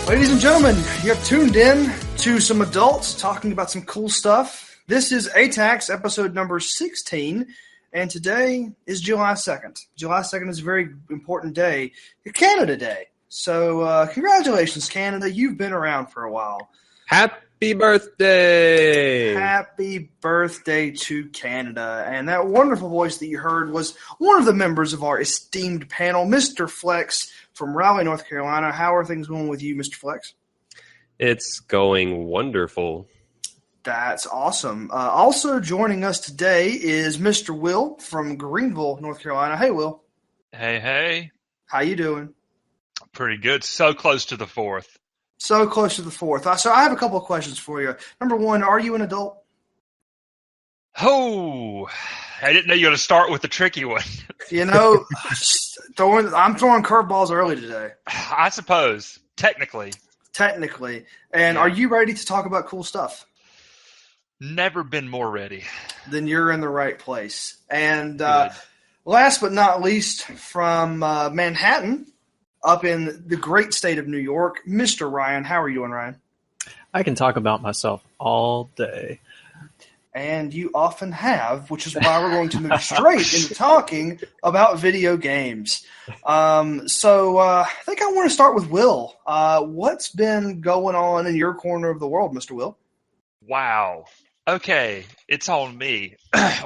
Ladies and gentlemen, you have tuned in to some adults talking about some cool stuff. This is ATACS episode number 16, and today is July 2nd. July 2nd is a very important day, Canada Day. So congratulations, Canada. You've been around for a while. Happy birthday! Happy birthday to Canada. And that wonderful voice that you heard was one of the members of our esteemed panel, Mr. Flex from Raleigh, North Carolina. How are things going with you, Mr. Flex? It's going wonderful. That's awesome. Also joining us today is Mr. Will from Greenville, North Carolina. Hey, Will. Hey. How you doing? Pretty good. So close to the 4th. So close to the 4th. So I have a couple of questions for you. Number one, are you an adult? Oh, I didn't know you were going to start with the tricky one. You know, I'm throwing curveballs early today. I suppose, technically. And Are you ready to talk about cool stuff? Never been more ready. Then you're in the right place. And last but not least, from Manhattan, up in the great state of New York, Mr. Ryan. How are you doing, Ryan? I can talk about myself all day. And you often have, which is why we're going to move straight into talking about video games. So I think I want to start with Will. What's been going on in your corner of the world, Mr. Will? Wow. Okay, it's on me.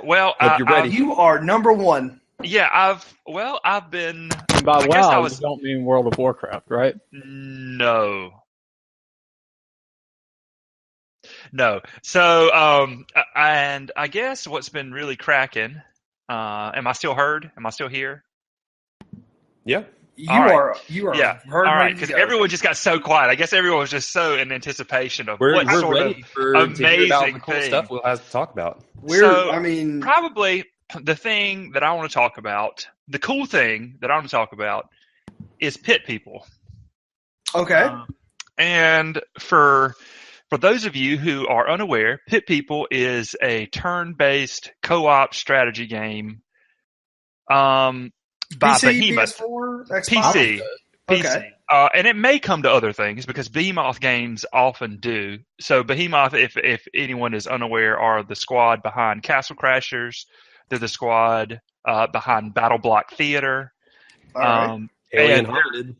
Well, Hope you're ready. You are number one. Yeah, I've been. And by WoW, you don't mean World of Warcraft, right? No. So, and I guess what's been really cracking. Am I still heard? Am I still here? Yeah. You are. Yeah. Heard. All right. Because everyone just got so quiet. I guess everyone was just so in anticipation of what we're sort ready of for amazing about the cool thing. stuff we'll have to talk about. Probably the thing that I want to talk about, the cool thing that I want to talk about, is pit people. Okay. And for those of you who are unaware, Pit People is a turn-based co-op strategy game by PC, Behemoth. PS4, Xbox? PC. And it may come to other things because Behemoth games often do. So Behemoth, if anyone is unaware, are the squad behind Castle Crashers. They're the squad behind Battle Block Theater. All right. Alien Hearted.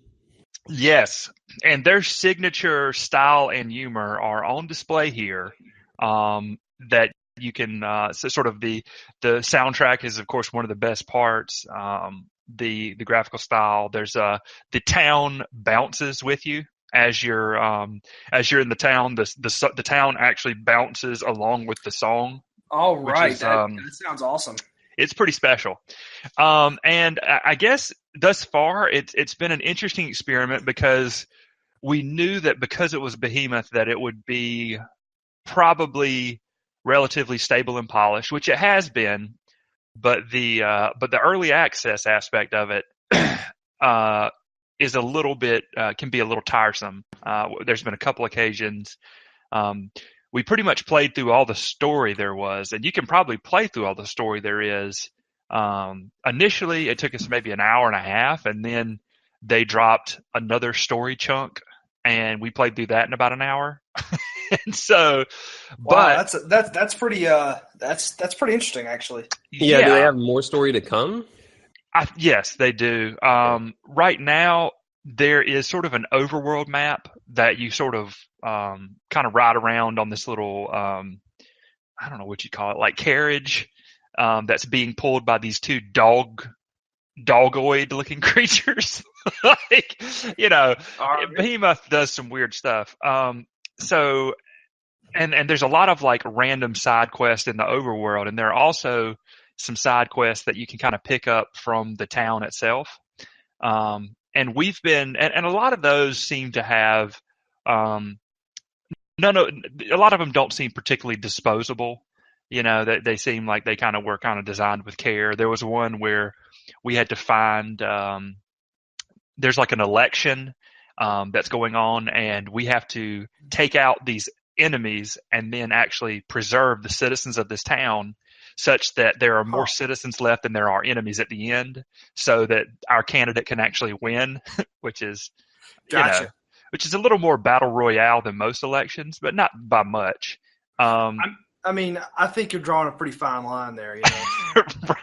Yes, and their signature style and humor are on display here. That you can so sort of the soundtrack is of course one of the best parts. The graphical style. There's the town bounces with you as you're in the town. The town actually bounces along with the song. All right, is, that sounds awesome. It's pretty special. And I guess thus far it's been an interesting experiment because we knew that because it was Behemoth that it would be probably relatively stable and polished, which it has been, but the early access aspect of it is a little bit can be a little tiresome. There's been a couple occasions we pretty much played through all the story there was, and you can probably play through all the story there is. Initially, it took us maybe an hour and a half, and then they dropped another story chunk, and we played through that in about an hour. And so, wow, that's pretty that's pretty interesting, actually. Yeah, do they have more story to come? Yes, they do. Right now, there is sort of an overworld map that you sort of kind of ride around on this little, I don't know what you call it, like carriage that's being pulled by these two dogoid-looking creatures. Like, Behemoth does some weird stuff. So, and there's a lot of like random side quests in the overworld, and there are also some side quests that you can kind of pick up from the town itself. And we've been, and a lot of those seem to have No, no, a lot of them don't seem particularly disposable. They seem like they were kind of designed with care. There was one where we had to find, there's like an election that's going on, and we have to take out these enemies and then actually preserve the citizens of this town such that there are more citizens left than there are enemies at the end, so that our candidate can actually win, which is, Gotcha. which is a little more battle royale than most elections, but not by much. I mean, I think you're drawing a pretty fine line there.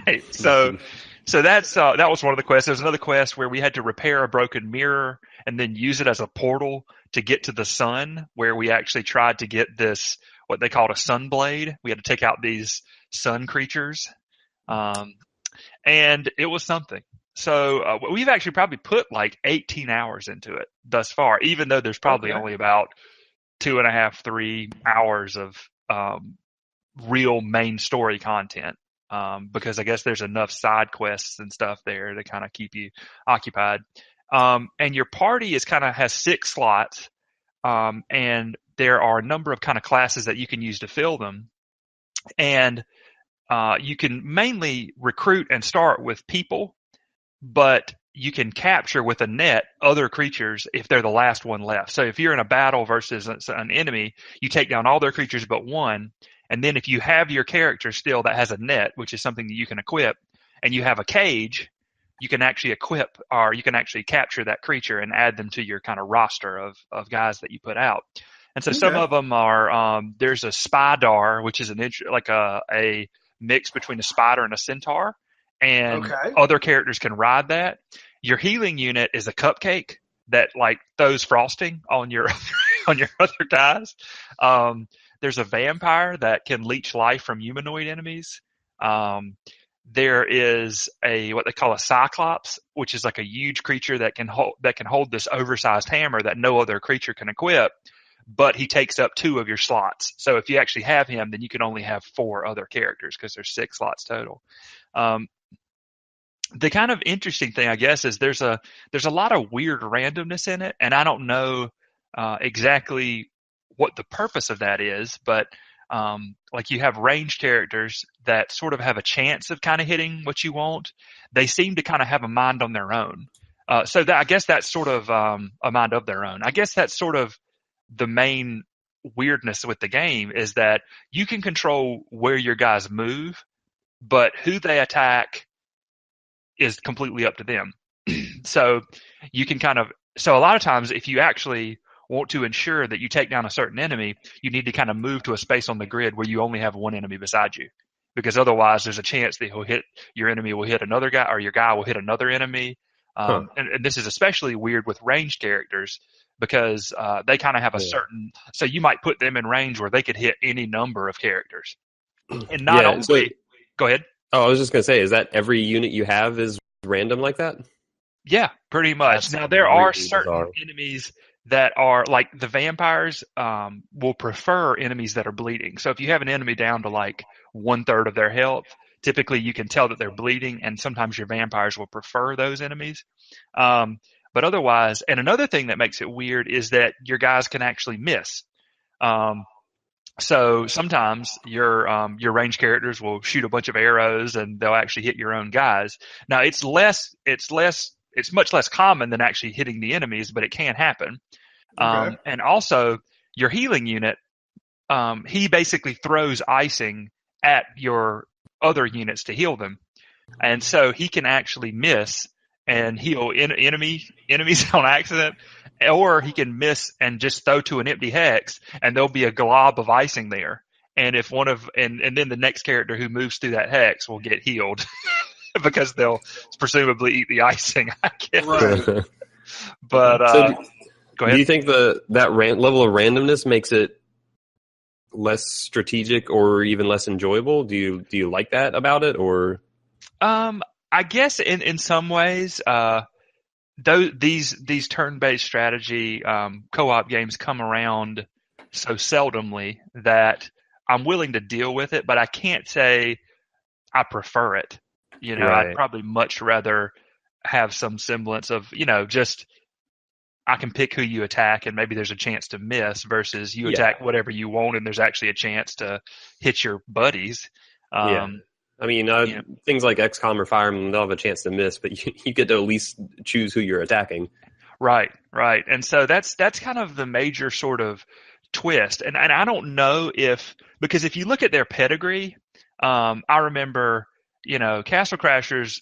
Right. So that was one of the quests. There was another quest where we had to repair a broken mirror and then use it as a portal to get to the sun, where we actually tried to get this, what they called a sun blade. We had to take out these sun creatures. And it was something. So we've actually probably put like 18 hours into it thus far, even though there's probably only about 2.5, 3 hours of real main story content. Because I guess there's enough side quests and stuff there to kind of keep you occupied. And your party has 6 slots, and there are a number of kind of classes that you can use to fill them. And you can mainly recruit and start with people, but you can capture with a net other creatures if they're the last one left. So if you're in a battle versus an enemy, you take down all their creatures but one. And then if you have your character still that has a net, which is something that you can equip, and you have a cage, you can actually equip, or you can actually capture that creature and add them to your kind of roster of guys that you put out. And so some of them are, there's a Spydar, which is a mix between a spider and a centaur, and other characters can ride that. Your healing unit is a cupcake that like throws frosting on your on your other guys. There's a vampire that can leech life from humanoid enemies. There is what they call a cyclops, which is like a huge creature that can hold this oversized hammer that no other creature can equip, but he takes up 2 of your slots. So if you actually have him, then you can only have 4 other characters because there's 6 slots total. The kind of interesting thing, I guess, is there's a lot of weird randomness in it, and I don't know exactly what the purpose of that is, but like you have ranged characters that sort of have a chance of kind of hitting what you want. They seem to kind of have a mind on their own. I guess that's sort of a mind of their own. I guess that's sort of the main weirdness with the game, is that you can control where your guys move, but who they attack is completely up to them. So you can so a lot of times if you actually want to ensure that you take down a certain enemy, you need to kind of move to a space on the grid where you only have one enemy beside you, because otherwise there's a chance that your enemy will hit another guy, or your guy will hit another enemy. And this is especially weird with ranged characters, because they kind of have a certain, so you might put them in range where they could hit any number of characters. And not only, go ahead. Oh, I was just going to say, is that every unit you have is random like that? Yeah, pretty much. Now, there are certain enemies that are, like the vampires will prefer enemies that are bleeding. So if you have an enemy down to like 1/3 of their health, typically you can tell that they're bleeding, and sometimes your vampires will prefer those enemies. But otherwise, and another thing that makes it weird is that your guys can actually miss. So sometimes your ranged characters will shoot a bunch of arrows and they'll actually hit your own guys. Now it's much less common than actually hitting the enemies, but it can happen. And also your healing unit, he basically throws icing at your other units to heal them. And so he can actually miss and heal enemies on accident, or he can miss and just throw to an empty hex, and there'll be a glob of icing there. And if and then the next character who moves through that hex will get healed because they'll presumably eat the icing, I guess. Right. But go ahead. Do you think that level of randomness makes it less strategic or even less enjoyable? Do you like that about it, or? I guess in some ways, these turn-based strategy co-op games come around so seldomly that I'm willing to deal with it, but I can't say I prefer it. Right. I'd probably much rather have some semblance of, just I can pick who you attack, and maybe there's a chance to miss, versus you attack whatever you want, and there's actually a chance to hit your buddies. I mean, things like XCOM or Fire Emblem, they'll have a chance to miss, but you get to at least choose who you're attacking. Right. And so that's kind of the major sort of twist. And I don't know because if you look at their pedigree, I remember, Castle Crashers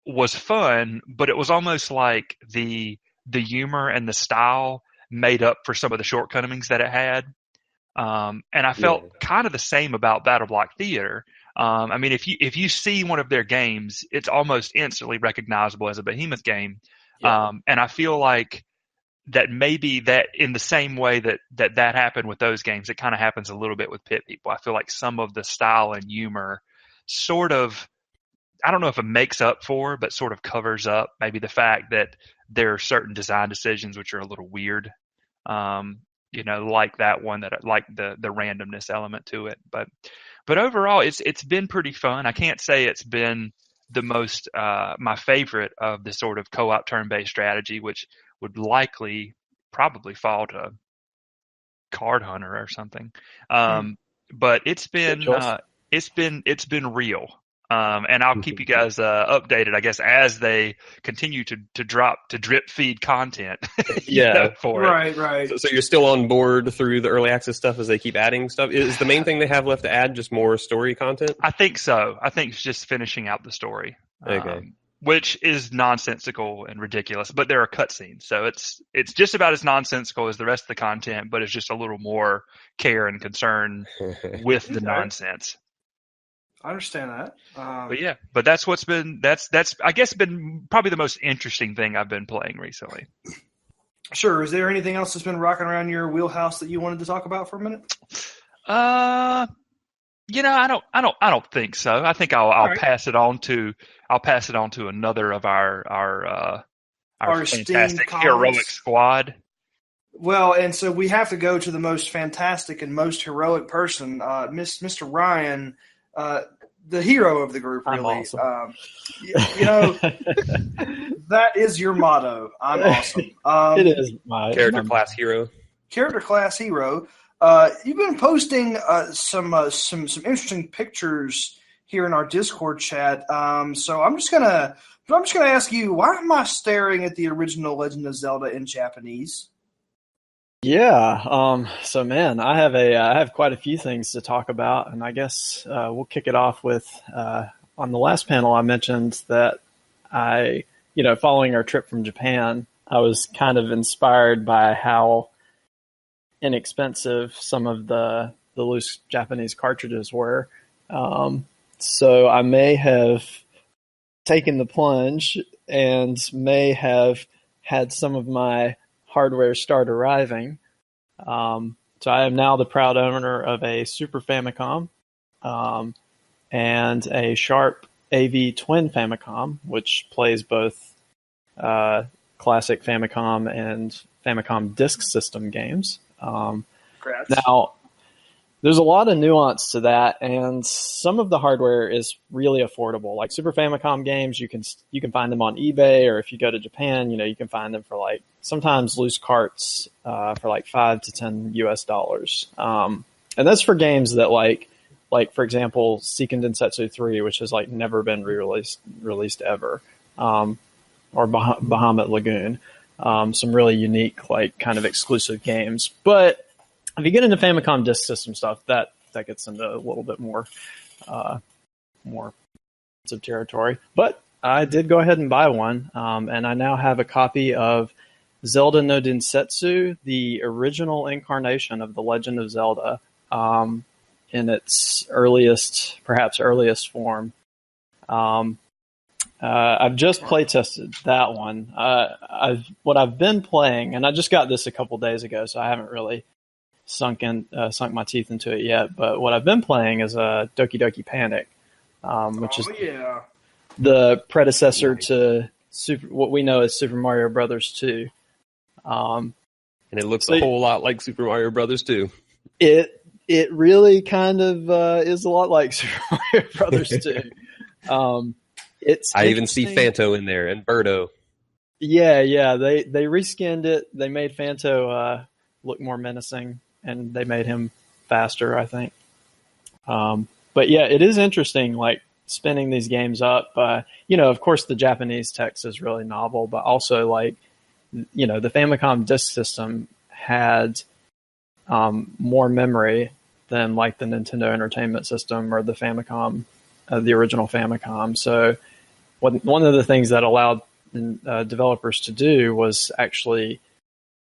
was fun, but it was almost like the humor and the style made up for some of the shortcomings that it had. And I felt kind of the same about Battle Block Theater. I mean, if you see one of their games, it's almost instantly recognizable as a Behemoth game. And I feel like that maybe that in the same way that happened with those games, it kind of happens a little bit with Pit People. I feel like some of the style and humor sort of, I don't know if it makes up for, but sort of covers up maybe the fact that there are certain design decisions which are a little weird. Like that one, like the randomness element to it. But overall, it's been pretty fun. I can't say it's been the most my favorite of the sort of co-op turn-based strategy, which would probably fall to Card Hunter or something. But it's been real. And I'll keep you guys updated, I guess, as they continue to drip feed content. For it. Right. So you're still on board through the early access stuff as they keep adding stuff. Is the main thing they have left to add just more story content? I think so. I think it's just finishing out the story. Okay. Which is nonsensical and ridiculous, but there are cutscenes, so it's just about as nonsensical as the rest of the content, but it's just a little more care and concern with the nonsense. I understand that. But that's what's been that's I guess been probably the most interesting thing I've been playing recently. Sure. Is there anything else that's been rocking around your wheelhouse that you wanted to talk about for a minute? I don't think so. I think I'll pass it on to another of our fantastic heroic squad. Well, and so we have to go to the most fantastic and most heroic person, Mr. Ryan, the hero of the group, really. I'm awesome. That is your motto. I'm awesome. It is my character class hero. Character class hero. You've been posting some interesting pictures here in our Discord chat. So I'm just gonna ask you, why am I staring at the original Legend of Zelda in Japanese? Yeah. So man, I have quite a few things to talk about, and I guess we'll kick it off with on the last panel I mentioned that following our trip from Japan, I was kind of inspired by how inexpensive some of the loose Japanese cartridges were. So I may have taken the plunge and may have had some of my hardware start arriving. So I am now the proud owner of a Super Famicom and a Sharp AV Twin Famicom, which plays both classic Famicom and Famicom Disk System games. Now, there's a lot of nuance to that, and some of the hardware is really affordable. Like Super Famicom games, you can find them on eBay, or if you go to Japan, you can find them for sometimes loose carts for $5 to $10 and that's for games that like for example, Seiken Densetsu 3, which has never been released ever, or Bahamut Lagoon. Some really unique, kind of exclusive games. But if you get into Famicom Disk System stuff, that gets into a little bit more expensive territory. But I did go ahead and buy one, and I now have a copy of Zelda no Densetsu, the original incarnation of The Legend of Zelda, in its perhaps earliest form. I've just play tested that one. What I've been playing, and I just got this a couple days ago, so I haven't really sunk my teeth into it yet. But what I've been playing is Doki Doki Panic, which is the predecessor to what we know as Super Mario Brothers 2. And it looks a whole lot like Super Mario Brothers 2. It really kind of is a lot like Super Mario Brothers 2. I even see Fanto in there and Birdo. Yeah. They reskinned it. They made Fanto look more menacing, and they made him faster, I think. But yeah, it is interesting, like spinning these games up. Of course, the Japanese text is really novel, but also like, the Famicom disk system had more memory than like the Nintendo Entertainment System or the Famicom, the original Famicom. So one of the things that allowed developers to do was actually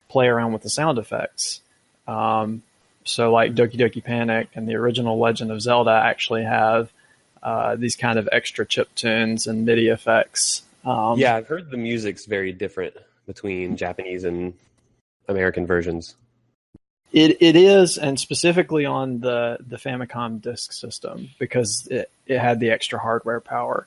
play around with the sound effects. So like Doki Doki Panic and the original Legend of Zelda actually have these kind of extra chip tunes and MIDI effects. Yeah, I've heard the music's very different between Japanese and American versions. It is, and specifically on the Famicom disk system, because it had the extra hardware power.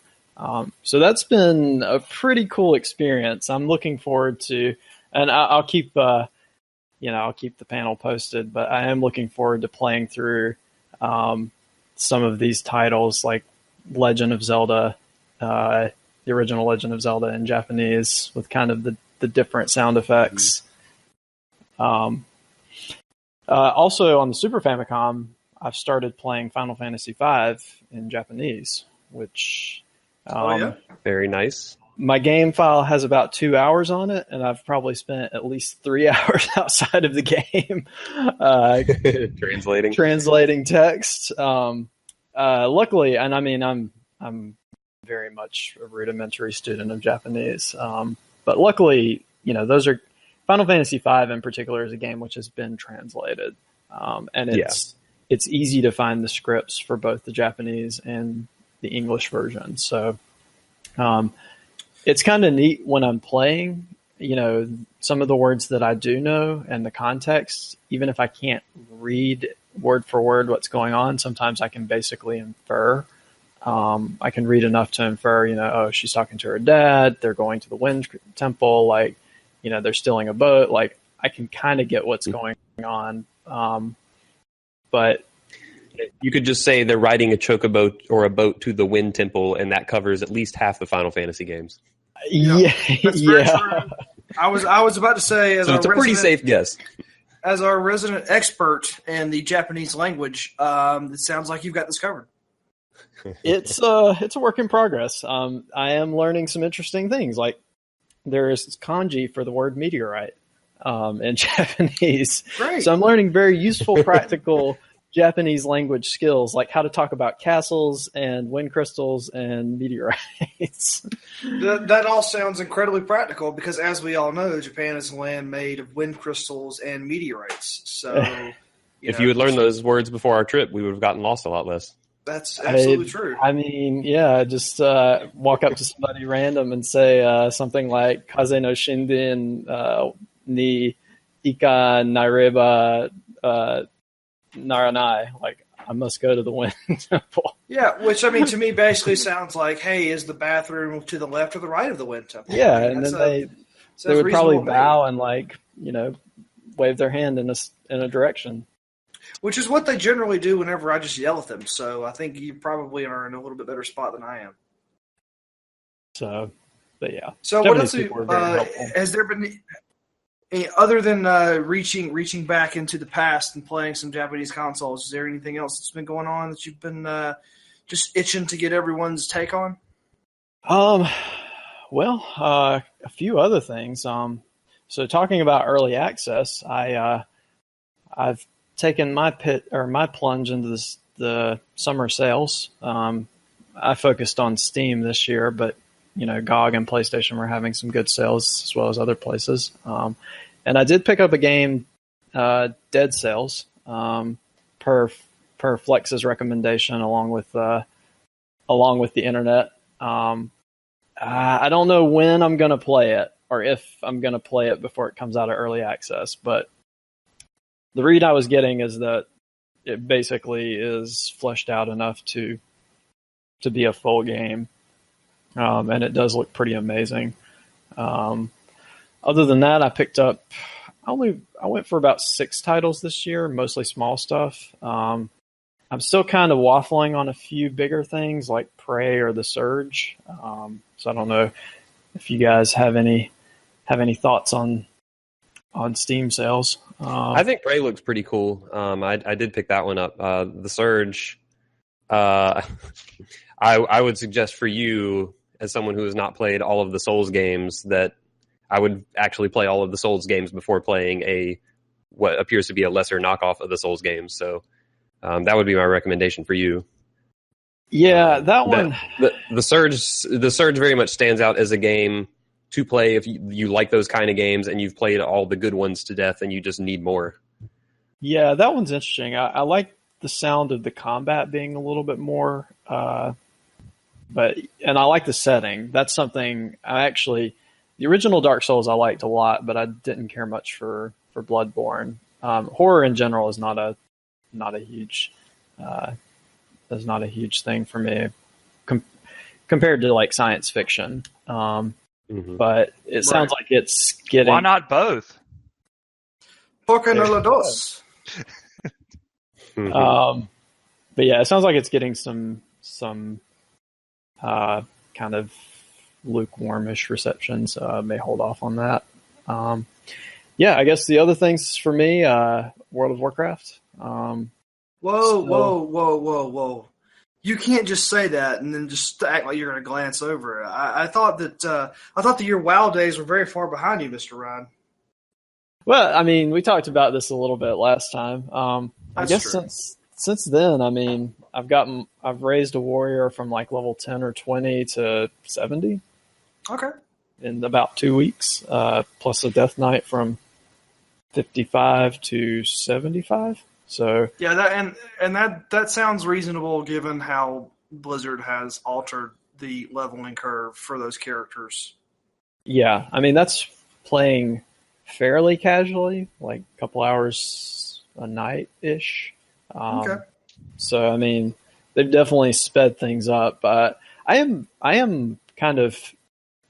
So that's been a pretty cool experience. I'm looking forward to, and I'll keep I'll keep the panel posted, but I am looking forward to playing through some of these titles like Legend of Zelda, the original Legend of Zelda in Japanese with kind of the different sound effects. Also on the Super Famicom, I've started playing Final Fantasy V in Japanese, which very nice. My game file has about 2 hours on it, and I've probably spent at least 3 hours outside of the game translating text. Luckily, and I mean, I'm very much a rudimentary student of Japanese, but luckily, those are Final Fantasy V in particular is a game which has been translated, and it's easy to find the scripts for both the Japanese and the English version. So. It's kind of neat when I'm playing, some of the words that I do know and the context, even if I can't read word for word what's going on, sometimes I can basically infer. I can read enough to infer, she's talking to her dad, they're going to the Wind Temple, like, they're stealing a boat. Like, I can kind of get what's going on. But you could just say they're riding a chocobo or a boat to the Wind Temple, and that covers at least half the Final Fantasy games. That's very true. I was about to say, so it's a pretty safe guess. As our resident expert in the Japanese language, it sounds like you've got this covered. It's a work in progress. I am learning some interesting things. Like there is kanji for the word meteorite in Japanese. Great. So I'm learning very useful, practical Japanese language skills, like how to talk about castles and wind crystals and meteorites. That all sounds incredibly practical because, as we all know, Japan is a land made of wind crystals and meteorites. So, if you had learned those words before our trip, we would have gotten lost a lot less. That's absolutely true. I mean, just walk up to somebody random and say something like "Kaze no Shinden ni Ika Naireba Naranai," like I must go to the Wind Temple. Yeah, which I mean to me basically sounds like, hey, is the bathroom to the left or the right of the Wind Temple? Yeah, and then they would probably bow and wave their hand in a direction. Which is what they generally do whenever I just yell at them. So I think you probably are in a little bit better spot than I am. So, but yeah. So what else has there been? Other than reaching back into the past and playing some Japanese consoles, is there anything else that's been going on that you've been just itching to get everyone's take on? Well, a few other things. So talking about early access, I've taken my plunge into the summer sales. I focused on Steam this year, but GOG and PlayStation were having some good sales as well as other places. And I did pick up a game, Dead Cells, per Flex's recommendation, along with the internet. I don't know when I'm going to play it or if I'm going to play it before it comes out of early access, but the read I was getting is that it basically is fleshed out enough to be a full game. And it does look pretty amazing. Other than that, I went for about 6 titles this year, mostly small stuff. I'm still kind of waffling on a few bigger things like Prey or The Surge. So I don't know if you guys have any have any thoughts on Steam sales. I think Prey looks pretty cool. I did pick that one up. The Surge, I would suggest for you, as someone who has not played all of the Souls games, that I would actually play all of the Souls games before playing what appears to be a lesser knockoff of the Souls games. So that would be my recommendation for you. Yeah, that one. The Surge very much stands out as a game to play if you like those kind of games and you've played all the good ones to death and you just need more. Yeah, that one's interesting. I like the sound of the combat being a little bit more, and I like the setting. That's something the original Dark Souls I liked a lot, but I didn't care much for Bloodborne. Horror in general is not a huge thing for me compared to like science fiction. But it sounds like it's getting. Why not both? Porque no los dos. But yeah, it sounds like it's getting some kind of lukewarmish reception, so I may hold off on that. Yeah, I guess the other things for me, World of Warcraft. Whoa. You can't just say that and then just act like you're going to glance over it. I thought that your WoW days were very far behind you, Mr. Ryan. Well, I mean, we talked about this a little bit last time. I guess true. Since then, I mean, I've raised a warrior from like level 10 or 20 to 70. Okay. In about 2 weeks, plus a Death Knight from 55 to 75. So yeah, that sounds reasonable given how Blizzard has altered the leveling curve for those characters. Yeah, I mean that's playing fairly casually, like a couple hours a night ish. Okay. So I mean, they've definitely sped things up. But I am kind of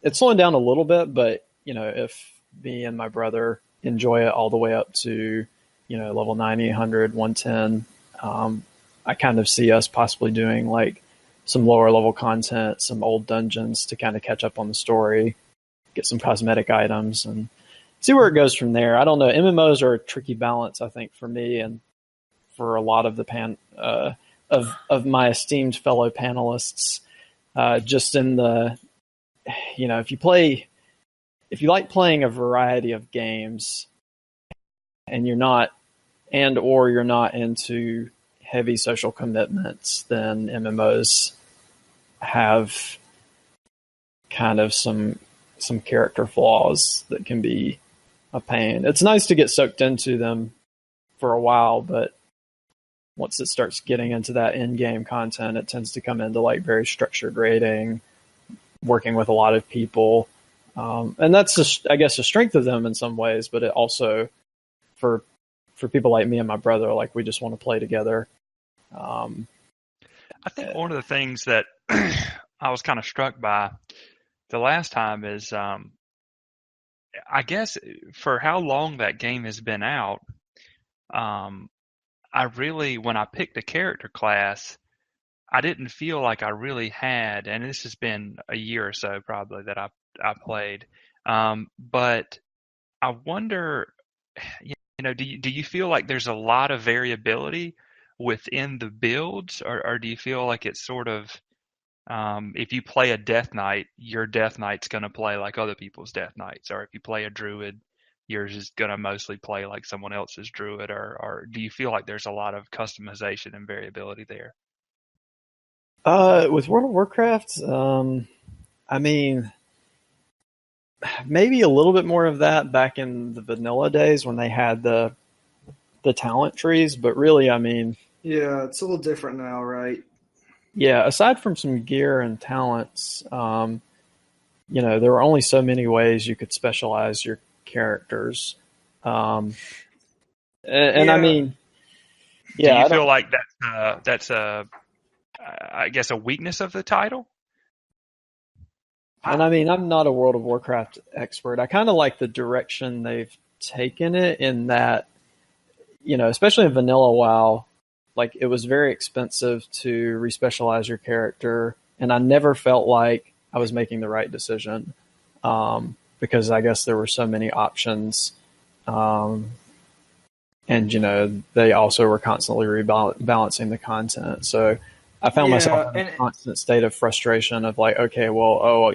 it's slowing down a little bit. But if me and my brother enjoy it all the way up to level 90, 100, 110. I kind of see us possibly doing like some lower level content, some old dungeons to kind of catch up on the story, get some cosmetic items and see where it goes from there. I don't know. MMOs are a tricky balance, I think, for me and for a lot of the of my esteemed fellow panelists. Just in the, if you like playing a variety of games, and you're not into heavy social commitments, then MMOs have kind of some character flaws that can be a pain. It's nice to get soaked into them for a while, but once it starts getting into that in-game content, it tends to come into like very structured raiding, working with a lot of people. And that's just, I guess, a strength of them in some ways, but it also, for people like me and my brother, like we just want to play together. I think one of the things that I was kind of struck by the last time is, I guess for how long that game has been out, when I picked a character class, I didn't feel like I really had, and this has been a year or so probably that I played, but I wonder, do you feel like there's a lot of variability within the builds, or do you feel like it's sort of, if you play a Death Knight, your Death Knight's going to play like other people's Death Knights, or if you play a Druid, yours is going to mostly play like someone else's Druid, or do you feel like there's a lot of customization and variability there? With World of Warcraft, I mean, maybe a little bit more of that back in the vanilla days when they had the talent trees, but really, I mean, yeah, it's a little different now, right? Yeah, aside from some gear and talents, there were only so many ways you could specialize your characters. I mean, yeah. Do you feel like that's I guess a weakness of the title? And I mean, I'm not a World of Warcraft expert. I kind of like the direction they've taken it in that, especially in vanilla WoW, like it was very expensive to respecialize your character, and I never felt like I was making the right decision. because I guess there were so many options. And, they also were constantly rebalancing the content. So I found myself in a constant state of frustration of like, okay, well,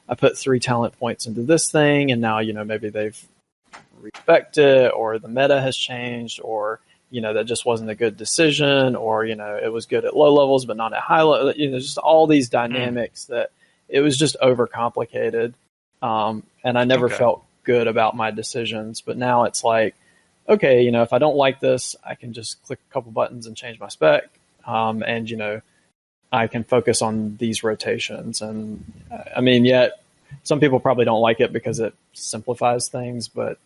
I put 3 talent points into this thing, and now, maybe they've respect it, or the meta has changed, or, that just wasn't a good decision, or, it was good at low levels, but not at high level. Just all these dynamics that it was just overcomplicated. And I never felt good about my decisions, but now it's like, okay, if I don't like this, I can just click a couple buttons and change my spec. And, I can focus on these rotations. And yet some people probably don't like it because it simplifies things, but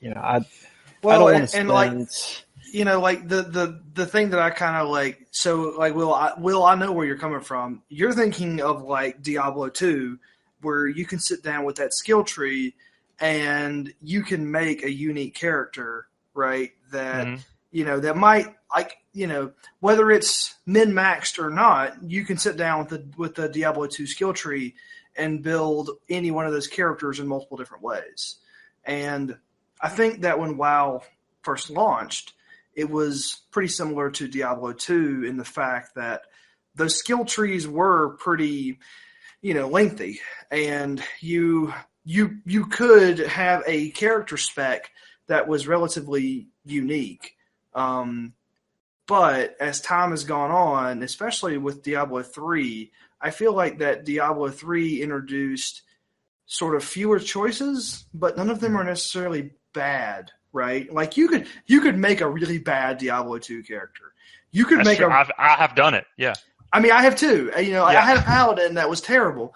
I don't want to spend. The thing that I kind of like. So like, Will, I know where you're coming from. You're thinking of like Diablo 2, where you can sit down with that skill tree and you can make a unique character, right? That that might whether it's min-maxed or not, you can sit down with the Diablo 2 skill tree and build any one of those characters in multiple different ways. And I think that when WoW first launched, it was pretty similar to Diablo 2 in the fact that those skill trees were pretty, lengthy, and you could have a character spec that was relatively unique. But as time has gone on, especially with Diablo 3, I feel like that Diablo 3 introduced sort of fewer choices, but none of them are necessarily bad, right? Like you could make a really bad Diablo 2 character. You could make I have done it. Yeah. I mean, I have too. I had a paladin that was terrible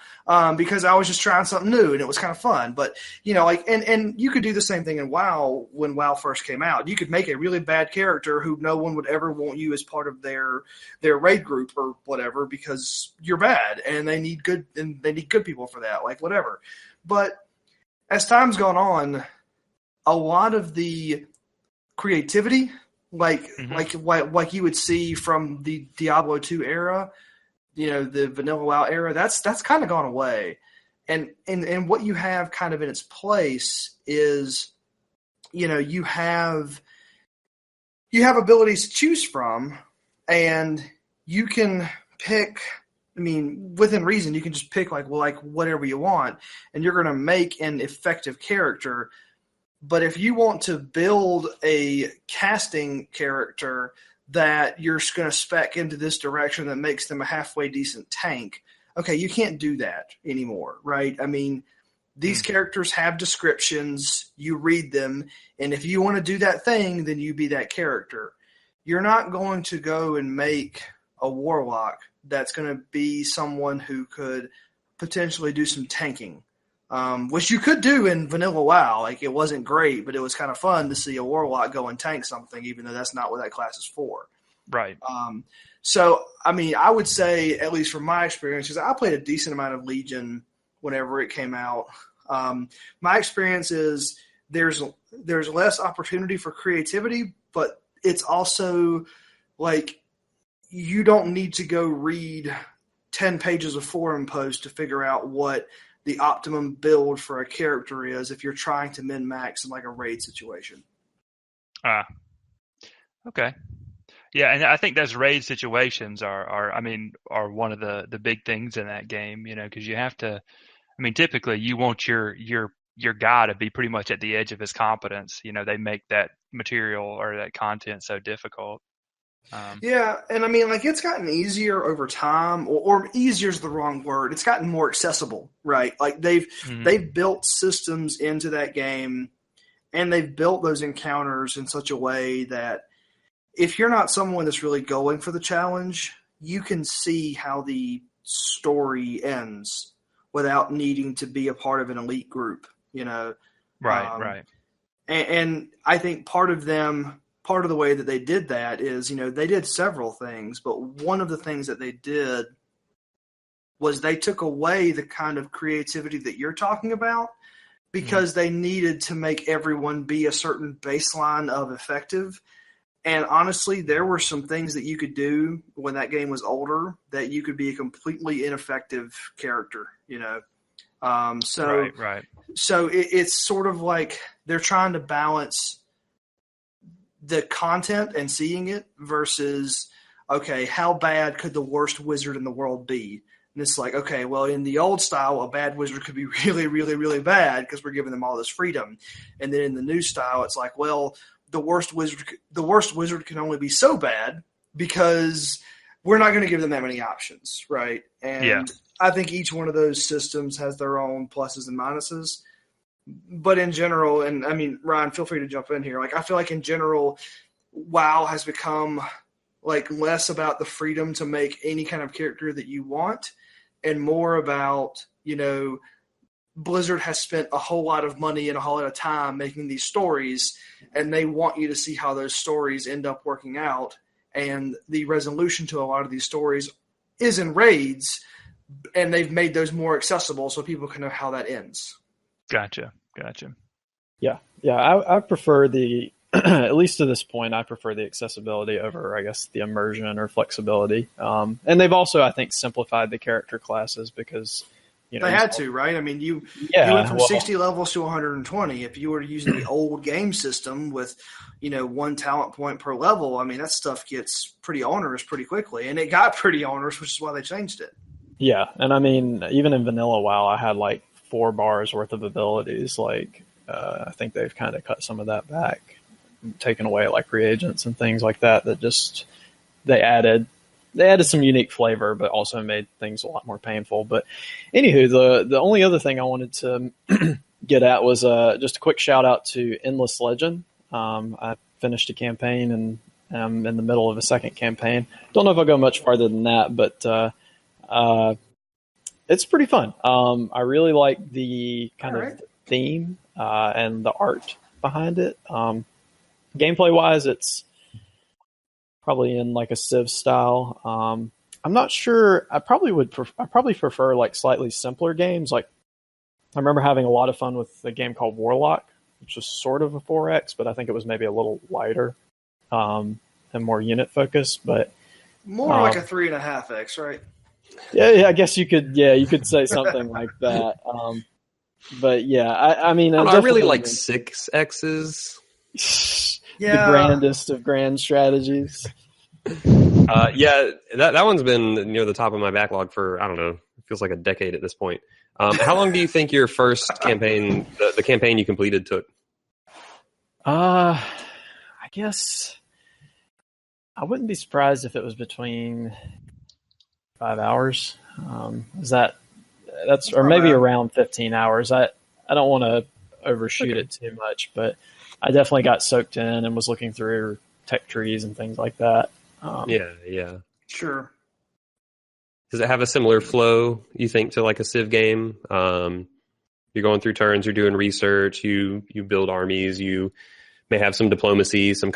because I was just trying something new and it was kind of fun. But and you could do the same thing in WoW when WoW first came out. You could make a really bad character who no one would ever want you as part of their raid group or whatever because you're bad and they need good people for that, like whatever. But as time's gone on, a lot of the creativity. Like you would see from the Diablo 2 era, the vanilla WoW era, that's kind of gone away. And what you have kind of in its place is, you have abilities to choose from, and you can pick, within reason, you can just pick like whatever you want, and you're going to make an effective character. But if you want to build a casting character that you're going to spec into this direction that makes them a halfway decent tank, okay, you can't do that anymore, right? These characters have descriptions, you read them, and if you want to do that thing, then you be that character. You're not going to go and make a warlock that's going to be someone who could potentially do some tanking. Which you could do in vanilla WoW. Like, it wasn't great, but it was kind of fun to see a warlock go and tank something, even though that's not what that class is for. Right. So, I would say, at least from my experience, because I played a decent amount of Legion whenever it came out. My experience is there's less opportunity for creativity, but it's also like you don't need to go read 10 pages of forum posts to figure out what the optimum build for a character is if you're trying to min-max in like a raid situation. Okay. Yeah, and I think those raid situations are one of the big things in that game, because you have to, typically you want your guy to be pretty much at the edge of his competence. They make that material or that content so difficult. Yeah, and it's gotten easier over time, or easier is the wrong word. It's gotten more accessible, right? Like they've built systems into that game, and they've built those encounters in such a way that if you're not someone that's really going for the challenge, you can see how the story ends without needing to be a part of an elite group, Right. And I think part of the way that they did that is, they did several things, but one of the things that they did was they took away the kind of creativity that you're talking about because they needed to make everyone be a certain baseline of effective. And honestly, there were some things that you could do when that game was older that you could be a completely ineffective character, Right. So it's sort of like they're trying to balance the content and seeing it versus, okay, how bad could the worst wizard in the world be? And it's like, okay, well, in the old style, a bad wizard could be really, really, really bad because we're giving them all this freedom. And then in the new style, it's like, well, the worst wizard can only be so bad because we're not going to give them that many options, right? And I think each one of those systems has their own pluses and minuses. But in general, and I mean, Ryan, feel free to jump in here. Like, I feel like in general, WoW has become like less about the freedom to make any kind of character that you want and more about, you know, Blizzard has spent a whole lot of money and a whole lot of time making these stories, and they want you to see how those stories end up working out. And the resolution to a lot of these stories is in raids, and they've made those more accessible so people can know how that ends. Gotcha. Yeah. I prefer the, at least to this point, I prefer the accessibility over, I guess, the immersion or flexibility. And they've also, I think, simplified the character classes because, you know, they had to, right? I mean, you went from 60 levels to 120. If you were using the old game system with, you know, 1 talent point per level, I mean, that stuff gets pretty onerous pretty quickly. And it got pretty onerous, which is why they changed it. Yeah. And I mean, even in vanilla WoW, I had like 4 bars worth of abilities. Like, I think they've kind of cut some of that back, taken away like reagents and things like that just, they added some unique flavor, but also made things a lot more painful. But anywho, the only other thing I wanted to get at was just a quick shout out to Endless Legend. I finished a campaign and I'm in the middle of a second campaign. Don't know if I'll go much farther than that, but it's pretty fun. I really like the kind of theme and the art behind it. Gameplay wise, it's probably in like a Civ style. I'm not sure. I probably prefer like slightly simpler games. Like I remember having a lot of fun with a game called Warlock, which was sort of a 4X, but I think it was maybe a little lighter and more unit focused. But more like a 3.5X, right? Yeah, I guess you could say something like that. But yeah, I mean, I really like 6Xs. The grandest of grand strategies. That one's been near the top of my backlog for, I don't know, it feels like a decade at this point. How long do you think your first campaign, the campaign you completed, took? I guess I wouldn't be surprised if it was between 5 hours. That's or maybe around 15 hours. I don't want to overshoot it too much, but I definitely got soaked in and was looking through tech trees and things like that. Yeah. Sure. Does it have a similar flow, you think, to like a Civ game? You're going through turns, you're doing research, you build armies, you may have some diplomacy, some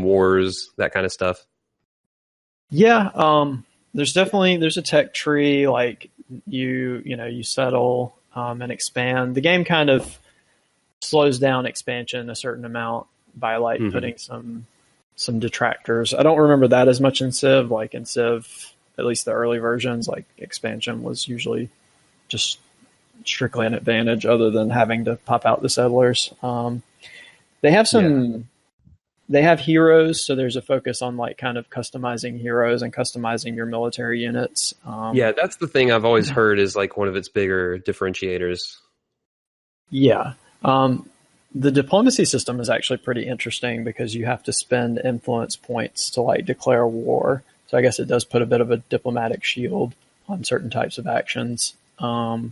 wars, that kind of stuff. Yeah, there's a tech tree, like you settle and expand. The game kind of slows down expansion a certain amount by like putting some detractors. I don't remember that as much in Civ. Like in Civ, at least the early versions, like expansion was usually just strictly an advantage other than having to pop out the settlers. They have they have heroes, so there's a focus on like kind of customizing heroes and customizing your military units. That's the thing I've always heard is like one of its bigger differentiators. Yeah. The diplomacy system is actually pretty interesting because you have to spend influence points to like declare war. So I guess it does put a bit of a diplomatic shield on certain types of actions. But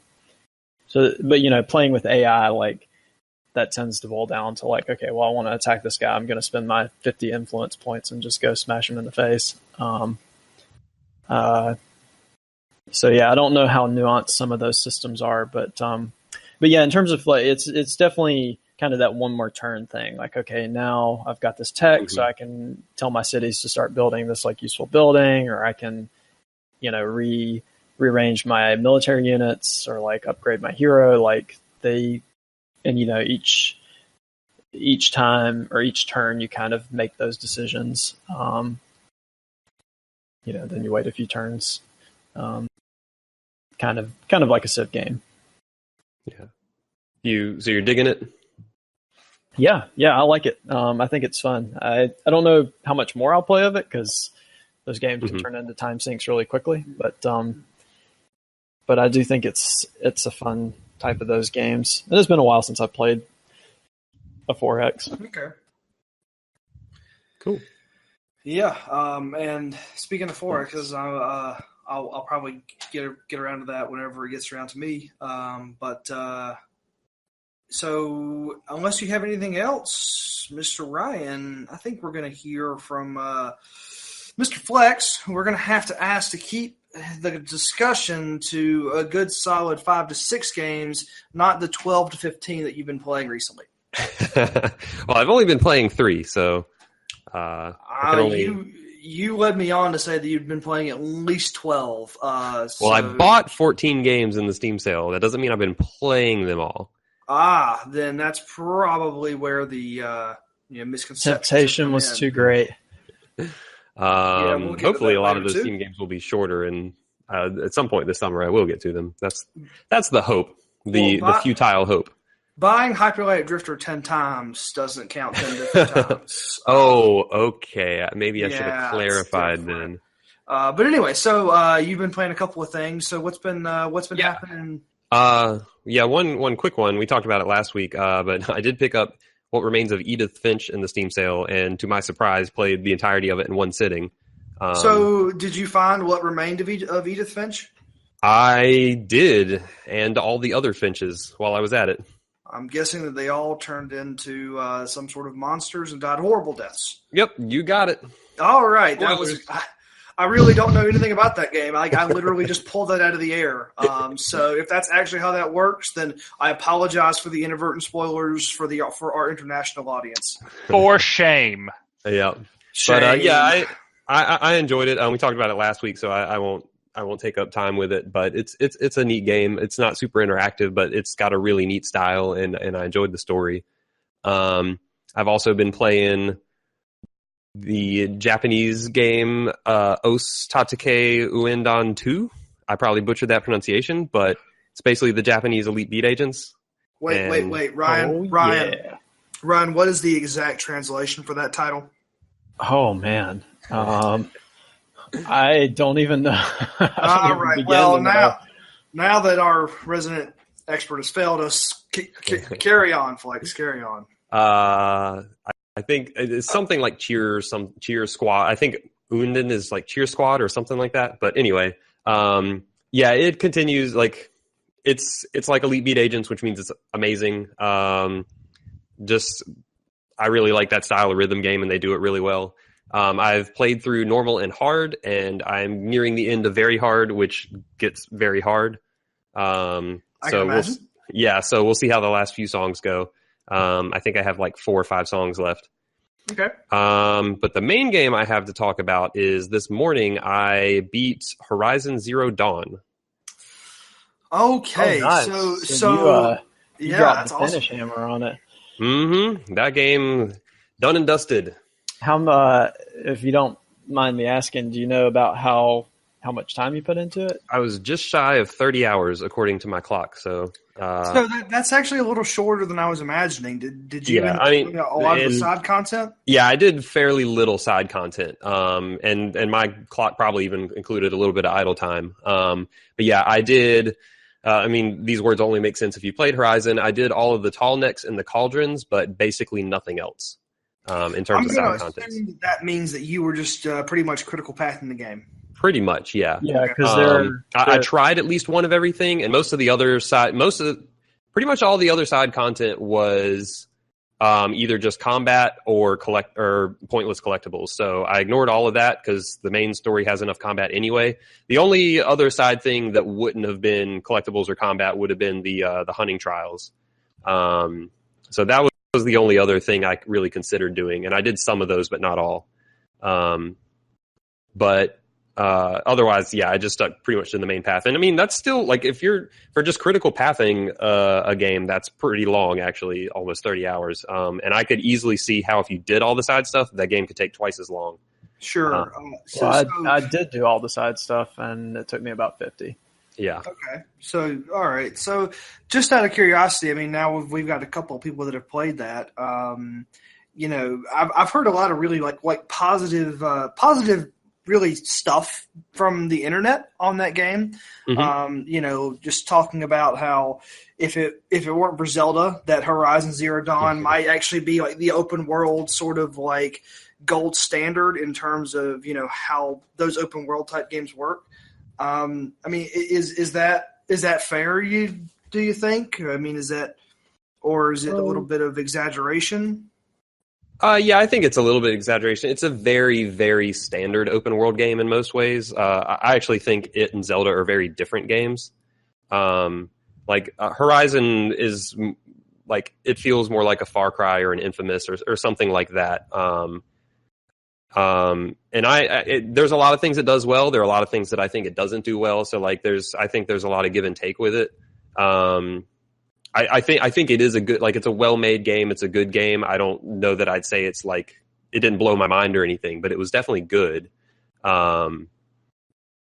playing with AI, like that tends to boil down to like, okay, well, I want to attack this guy. I'm going to spend my 50 influence points and just go smash him in the face. I don't know how nuanced some of those systems are, but yeah, in terms of like, it's definitely kind of that one more turn thing. Like, okay, now I've got this tech, so I can tell my cities to start building this like useful building, or I can, rearrange my military units or like upgrade my hero. Like each time or each turn you kind of make those decisions. Then you wait a few turns. Kind of like a Civ game. Yeah. So you're digging it? Yeah, I like it. I think it's fun. I don't know how much more I'll play of it because those games can turn into time sinks really quickly. But I do think it's a fun type of those games. It has been a while since I've played a 4X. Okay. Cool. Yeah. And speaking of 4Xs, I'll probably get around to that whenever it gets around to me. So unless you have anything else, Mr. Ryan, I think we're going to hear from Mr. Flex. We're going to have to ask to keep the discussion to a good solid 5 to 6 games, not the 12 to 15 that you've been playing recently. Well, I've only been playing 3, so you led me on to say that you'd been playing at least 12. Well, I bought 14 games in the Steam sale. That doesn't mean I've been playing them all. Then that's probably where the misconception. Temptation was too great. We'll hopefully, a lot of those Steam games will be shorter, and at some point this summer, I will get to them. That's the hope, the futile hope. Buying Hyperlight Drifter 10 times doesn't count 10 different times. Oh, okay. Maybe I should have clarified then. But anyway, so you've been playing a couple of things. So what's been happening? One quick one. We talked about it last week, but I did pick up What Remains of Edith Finch in the Steam sale, and to my surprise, played the entirety of it in one sitting. So did you find what remained of Edith Finch? I did, and all the other Finches while I was at it. I'm guessing that they all turned into some sort of monsters and died horrible deaths. Yep, you got it. All right. I really don't know anything about that game. I literally just pulled that out of the air. So if that's actually how that works, then I apologize for the inadvertent spoilers for our international audience. For shame. Yeah. Shame. But I enjoyed it. We talked about it last week, so I won't take up time with it. But it's a neat game. It's not super interactive, but it's got a really neat style, and I enjoyed the story. I've also been playing the Japanese game Os Tatake Uendan 2. I probably butchered that pronunciation, but it's basically the Japanese elite beat agents. Wait, Ryan. Ryan, what is the exact translation for that title? Oh man, I don't even know. All right. Well, now that our resident expert has failed us, carry on, Flex. Carry on. I think it's something like cheer squad. I think Unden is like cheer squad or something like that. But anyway, it continues like it's like elite beat agents, which means it's amazing. I really like that style of rhythm game, and they do it really well. I've played through normal and hard, and I'm nearing the end of very hard, which gets very hard. I can imagine. So we'll see how the last few songs go. I think I have like 4 or 5 songs left. Okay. But the main game I have to talk about is this morning I beat Horizon Zero Dawn. Okay. Oh, nice. So you dropped the awesome. finish hammer on it. Mm-hmm. That game done and dusted. How if you don't mind me asking, do you know about how much time you put into it? I was just shy of 30 hours according to my clock. So that's actually a little shorter than I was imagining. Did you? Yeah, I mean, a lot of the side content. Yeah, I did fairly little side content. And my clock probably even included a little bit of idle time. But yeah, I did. I mean, these words only make sense if you played Horizon. I did all of the tall necks and the cauldrons, but basically nothing else in terms of side content. That means that you were just pretty much critical path in the game. Pretty much, yeah. Yeah, because I tried at least one of everything, and pretty much all the other side content was either just combat or pointless collectibles. So I ignored all of that because the main story has enough combat anyway. The only other side thing that wouldn't have been collectibles or combat would have been the hunting trials. So that was the only other thing I really considered doing, and I did some of those, but not all. Otherwise, yeah, I just stuck pretty much to the main path. And I mean, that's still like for just critical pathing a game, that's pretty long, actually, almost 30 hours. And I could easily see how if you did all the side stuff, that game could take twice as long. Sure. I did do all the side stuff, and it took me about 50. Yeah. Okay. So, all right. So, just out of curiosity, I mean, now we've got a couple of people that have played that. I've heard a lot of really like positive, really stuff from the internet on that game. Mm-hmm. Just talking about how if it weren't for Zelda, that Horizon Zero Dawn might actually be like the open world sort of like gold standard in terms of how those open world type games work. I mean, is that fair? Do you think? I mean, is it a little bit of exaggeration? Yeah, I think it's a little bit exaggeration. It's a very, very standard open world game in most ways. I actually think it and Zelda are very different games. Horizon is like, it feels more like a Far Cry or an Infamous or something like that. And there's a lot of things it does well. There are a lot of things that I think it doesn't do well. So like, I think there's a lot of give and take with it. I think it is it's a well-made game. It's a good game. I don't know that I'd say it's like, it didn't blow my mind or anything, but it was definitely good.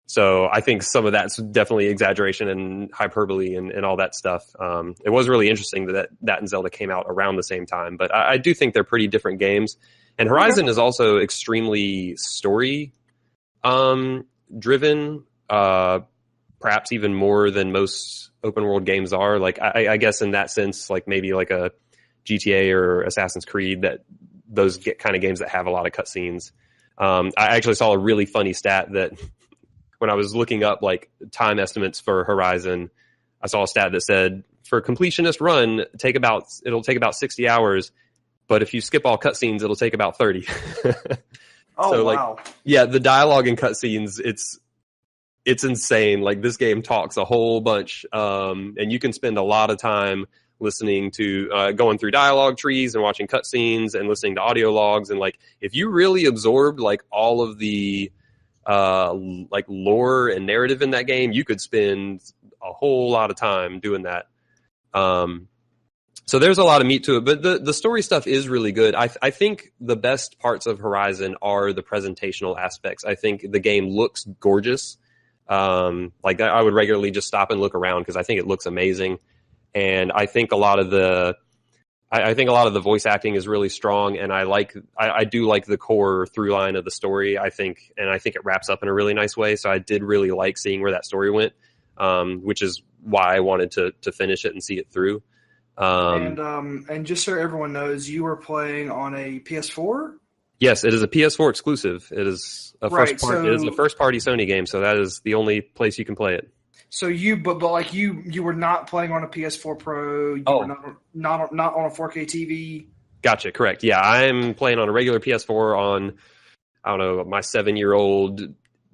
So I think some of that's definitely exaggeration and hyperbole and all that stuff. It was really interesting that and Zelda came out around the same time, but I do think they're pretty different games. And Horizon is also extremely story driven, perhaps even more than most open world games are. Like I guess in that sense, like maybe like a GTA or Assassin's Creed, that those kind of games that have a lot of cutscenes. I actually saw a really funny stat that when I was looking up like time estimates for Horizon, I saw a stat that said for completionist run, it'll take about 60 hours. But if you skip all cutscenes, it'll take about 30. Oh, wow. Yeah, the dialogue in cutscenes, it's insane. Like, this game talks a whole bunch, and you can spend a lot of time listening to, going through dialogue trees and watching cutscenes and listening to audio logs. And, like, if you really absorbed, like, all of the, like, lore and narrative in that game, you could spend a whole lot of time doing that. So there's a lot of meat to it, but the story stuff is really good. I think the best parts of Horizon are the presentational aspects. I think the game looks gorgeous. Like I would regularly just stop and look around because I think it looks amazing. And I think a lot of the voice acting is really strong, and I do like the core through line of the story. I think it wraps up in a really nice way. So I did really like seeing where that story went, which is why I wanted to finish it and see it through. And just so everyone knows, you were playing on a PS4? Yes, it is a PS4 exclusive. It is a Right, it is a first party Sony game, so that is the only place you can play it. So you were not playing on a PS4 Pro. You were not on a 4K TV. Gotcha, correct. Yeah, I'm playing on a regular PS4 on, I don't know, my 7-year-old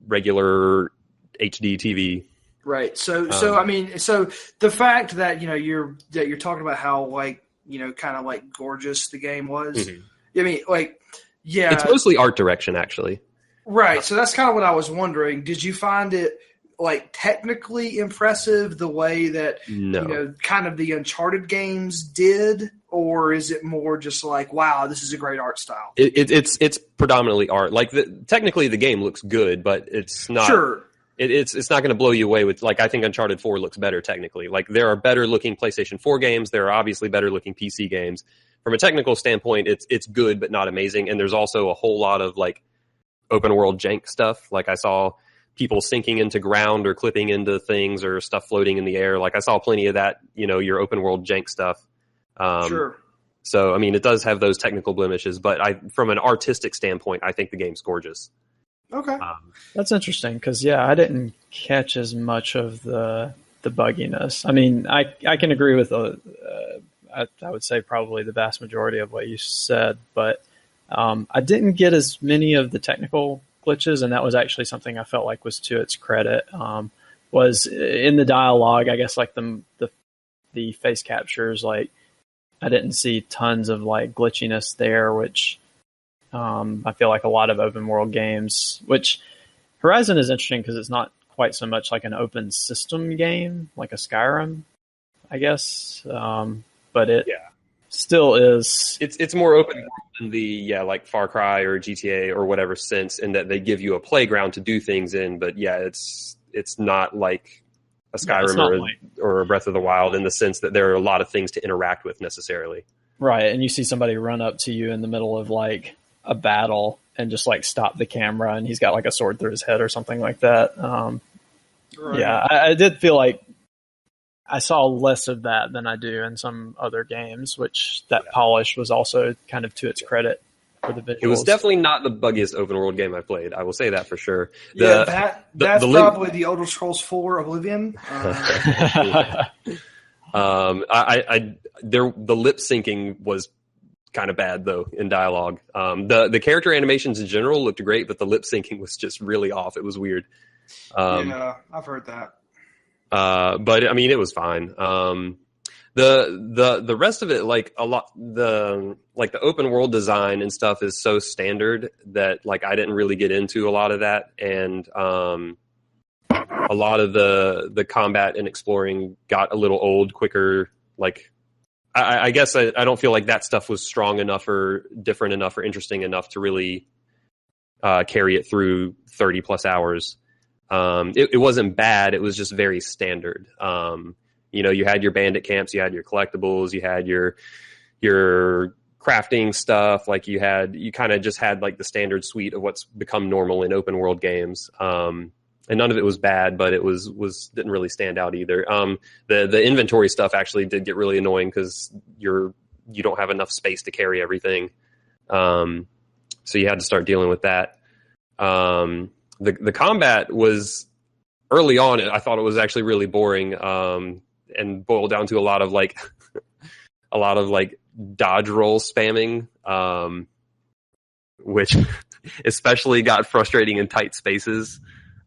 regular HD TV. Right. So I mean, so the fact that you're talking about how kind of like gorgeous the game was. Mm-hmm. I mean, like, yeah, it's mostly art direction, actually. Right. So that's kind of what I was wondering. Did you find it like technically impressive the way that kind of the Uncharted games did, or is it more just like, wow, this is a great art style? It's predominantly art. Like technically, the game looks good, but it's not. Sure. It's not going to blow you away with, like, I think Uncharted 4 looks better technically. Like, there are better looking PlayStation 4 games. There are obviously better looking PC games. From a technical standpoint, it's good, but not amazing. And there's also a whole lot of, like, open world jank stuff. Like, I saw people sinking into ground or clipping into things or stuff floating in the air. Like, I saw plenty of that, your open world jank stuff. Sure. So, I mean, it does have those technical blemishes, but from an artistic standpoint, I think the game's gorgeous. Okay. That's interesting because, yeah, I didn't catch as much of the bugginess. I mean, I can agree with, I would say probably the vast majority of what you said, but I didn't get as many of the technical glitches, and that was actually something I felt like was to its credit. Was in the dialogue, I guess, like the face captures, like I didn't see tons of like glitchiness there, which I feel like a lot of open world games, which Horizon is interesting because it's not quite so much like an open system game, like a Skyrim, I guess. But it still is. It's more open world than like Far Cry or GTA or whatever sense, in that they give you a playground to do things in. But yeah, it's not like a Skyrim or a Breath of the Wild in the sense that there are a lot of things to interact with necessarily. Right, and you see somebody run up to you in the middle of like a battle and just like stop the camera, and he's got like a sword through his head or something like that. Right. Yeah, I did feel like I saw less of that than I do in some other games, which that polish was also kind of to its credit for the visuals. It was definitely not the buggiest open world game I played. I will say that for sure. That's probably the Elder Scrolls 4 Oblivion. The lip syncing was kind of bad though in dialogue. The character animations in general looked great, but the lip syncing was just really off. It was weird. Yeah, I've heard that. But I mean, it was fine. The rest of it, like the open world design and stuff is so standard that like I didn't really get into a lot of that, and a lot of the combat and exploring got a little old quicker. Like I guess I don't feel like that stuff was strong enough or different enough or interesting enough to really carry it through 30 plus hours. It wasn't bad. It was just very standard. You had your bandit camps, you had your collectibles, you had your crafting stuff. Like you kind of just had like the standard suite of what's become normal in open world games. And none of it was bad, but it didn't really stand out either. The inventory stuff actually did get really annoying because you don't have enough space to carry everything. So you had to start dealing with that. The combat was early on. I thought it was actually really boring, and boiled down to a lot of dodge roll spamming, which especially got frustrating in tight spaces.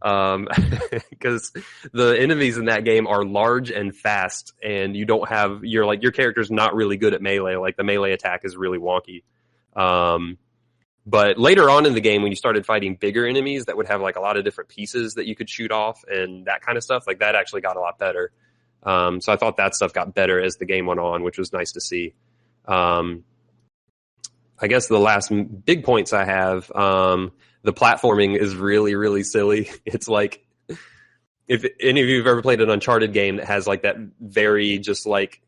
Because the enemies in that game are large and fast, and your character's not really good at melee. Like the melee attack is really wonky. But later on in the game, when you started fighting bigger enemies that would have like a lot of different pieces that you could shoot off and that kind of stuff, like that actually got a lot better. So I thought that stuff got better as the game went on, which was nice to see. I guess the last big points I have, the platforming is really, really silly. It's like, if any of you have ever played an Uncharted game that has like that very just like